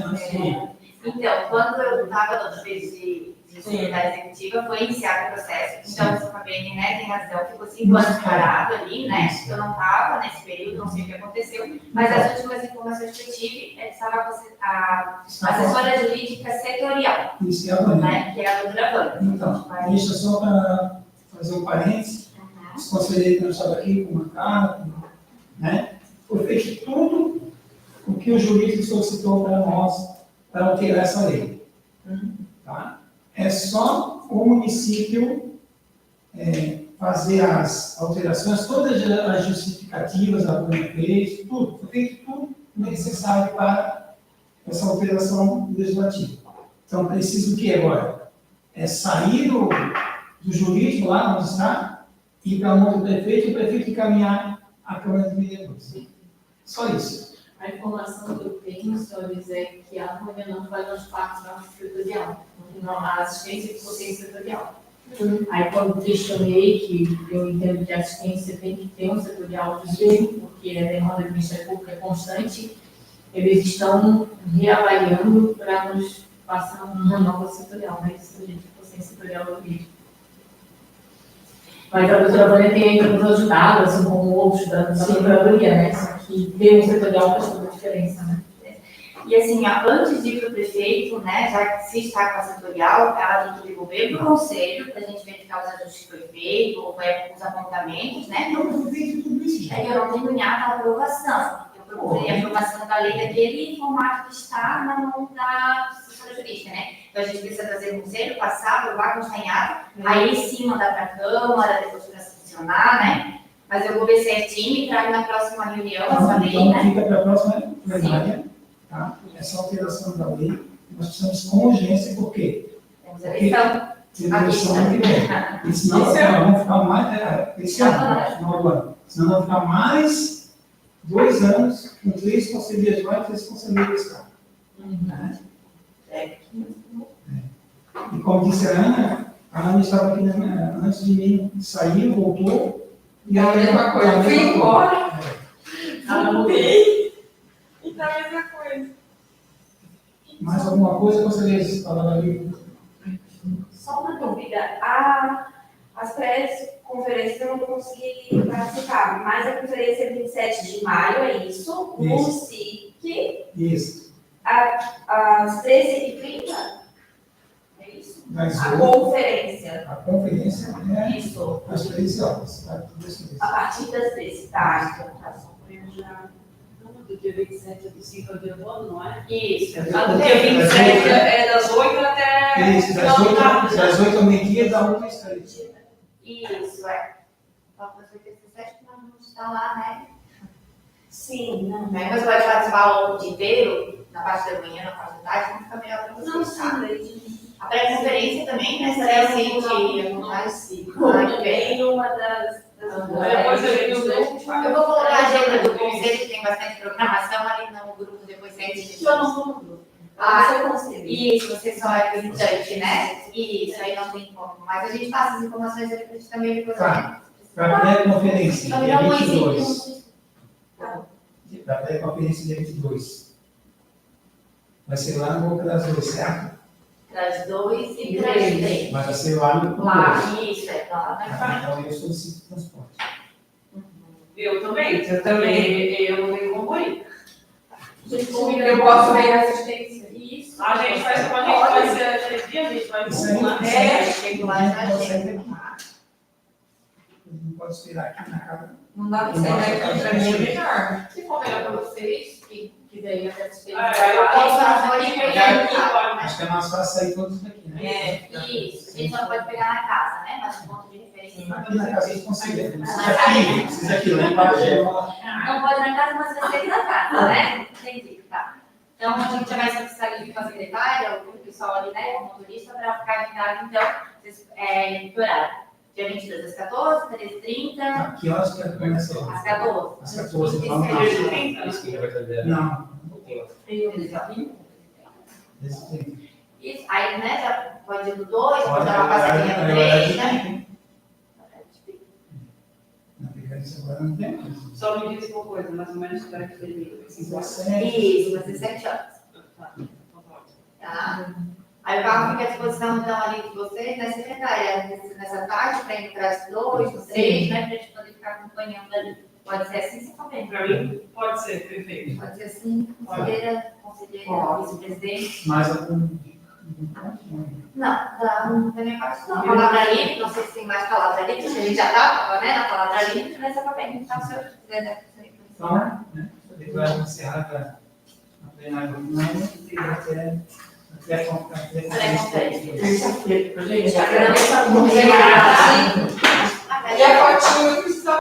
Então, quando eu estava na outra vez de secretária executiva, foi iniciado o processo. Então, o Fabiane, né, tem razão, ficou 5 anos parado ali, né? Eu não estava nesse período, não sei o que aconteceu, mas as últimas informações que eu tive, estava a assessora jurídica setorial, Isso é a Vânia. né, que é a doutora Vânia. Então, deixa só para fazer um parênteses, os conselheiros que não estavam aqui, comandaram, né? Foi feito tudo o que o jurídico solicitou para nós para alterar essa lei. Tá? É só o município fazer as alterações, todas as justificativas, a Vânia fez, tudo, foi feito tudo necessário para essa alteração legislativa. Então, preciso o que agora? É sair do jurídico lá onde está, ir para a mão do prefeito e o prefeito encaminhar a Câmara de Vereadores. Só isso. A informação que eu tenho, senhores, é que a reunião não vai mais parte da setorial, a assistência que você é setorial. Aí, quando questionei que eu entendo que a assistência tem que ter um setorial também, porque a demanda do Ministério Público é constante, eles estão reavaliando para nos passar uma nova setorial, né? Isso a gente ficou sem setorial do vídeo. Mas a doutora Vânia tem ainda nos ajudado, assim como outros da Procuradoria, né? Só que ter um setorial faz toda a diferença, né? E assim, antes de ir para o prefeito, né, já que se está com a setorial, ela tem que devolver para o conselho, para a gente verificar os ajustes que foi feito, ou os apontamentos, né? Não, eu vejo tudo isso. É que eu não tenho nada a aprovação. Eu procurei a aprovação da lei daquele formato que está na mão da assessora jurídica, né? Então a gente precisa trazer no conselho, passar, aprovar, constar em ato, aí sim mandar para a Câmara, depois para funcionar, né? Mas eu vou ver certinho e trago na próxima reunião essa lei, Então, né? fica para a próxima plenária, tá? Essa alteração da lei, nós precisamos com urgência, por quê? Temos a eleição. Tem eleição ano que vem. E senão nós vamos ficar mais, esse ano, final do ano. Senão vamos ficar mais 2 anos com 3 conselheiros lá e 3 conselheiros cá. Né? E como disse a Ana estava aqui antes de mim, saiu, voltou. E A mesma coisa, eu fui embora, voltei, e tá a mesma coisa. Mais alguma coisa, conselheiros? Falando ali. Só uma dúvida. As pré-conferências eu não consegui participar, mas a conferência é 27 de maio, é isso? No Isso. SIC, Isso. às 13h30? É isso? Das A 8, conferência. a conferência é Isso. às 13 horas. Tá? Tudo isso A partir das 13, tá? Então, tá bom. Do dia 27 do 5 ao dia do ano, não é? Isso. A do dia 27 é das 8 até. Isso, das 8 ao meio-dia, da 1 às 3. Isso, é. Falta das 8 às 17, mas não está lá, né? Sim, não. Mas você pode participar o dia inteiro, na parte da manhã, na parte da tarde, não fica melhor para você. Não, tá? sim. A pré-conferência também, né? Será assim de mais Bem uma das Depois eu venho no grupo. Eu vou colocar a agenda do conselho, que tem bastante programação ali no grupo, depois você Eu não vou no grupo. Ah, eu consigo. isso, você só é visitante, né? Isso, aí não tem como. Mas a gente passa as informações ali para a gente também depois. Tá. Para a pré-conferência, Então, dia não 22. Para a pré-conferência, dia 22. Vai ser lá no Boca das Duas, certo? Das 2 e das 3. Mas vai ser lá no Lá, isso, é lá na Então eu solicito transporte. Eu também. Eu não tenho como ir. Eu posso ver a assistência. Isso. A gente faz como a gente vai ser aquele dia, a gente vai Isso aí, lá. Chego lá e já chego. Não pode esperar aqui na casa. Não dá pra sair daqui, pra mim é melhor. Se for melhor para vocês, que quiserem até assistir. Eu posso Acho que é mais fácil sair todos daqui, né? Isso. A gente só pode pegar na casa, né? Mas o ponto de referência. Aqui na casa a gente consegue. Precisa aqui, lá embaixo. Não pode na casa, mas vai ser aqui na casa, né? Entendi, tá. Então, a gente já vai solicitar aqui com a secretária, o pessoal ali, né, o motorista, para ficar agendado, então, que horário? Dia 22 às 14, 13h30, Que horas que começa lá? às 14. Às 14, vamos lá. Não, desse tempo. Isso, aí, né, já pode ir do 2, Pode, pode dar uma passadinha no 3, né? Na frequência agora não tem mais. Só me diz uma coisa, mais ou menos, para que ele. Isso, vai ser 7 horas. Tá? Aí o carro fica à disposição, então, ali de vocês, né, secretária, nessa tarde, para ir para as 2, no 3, né, para a gente poder ficar acompanhando ali. Pode ser assim, você também. Para mim, pode ser, perfeito. Pode ser assim, conselheira, vice-presidente. Mais algum? Não tem minha parte não. Palavra livre, não sei se tem mais palavra livre, a gente já estava, né, na palavra livre, mas é também, então, se eu quiser, né. Então, né? Ele vai encerrar a plenária do final e até a conferência. Gente, agradeço a vocês. E a fotinho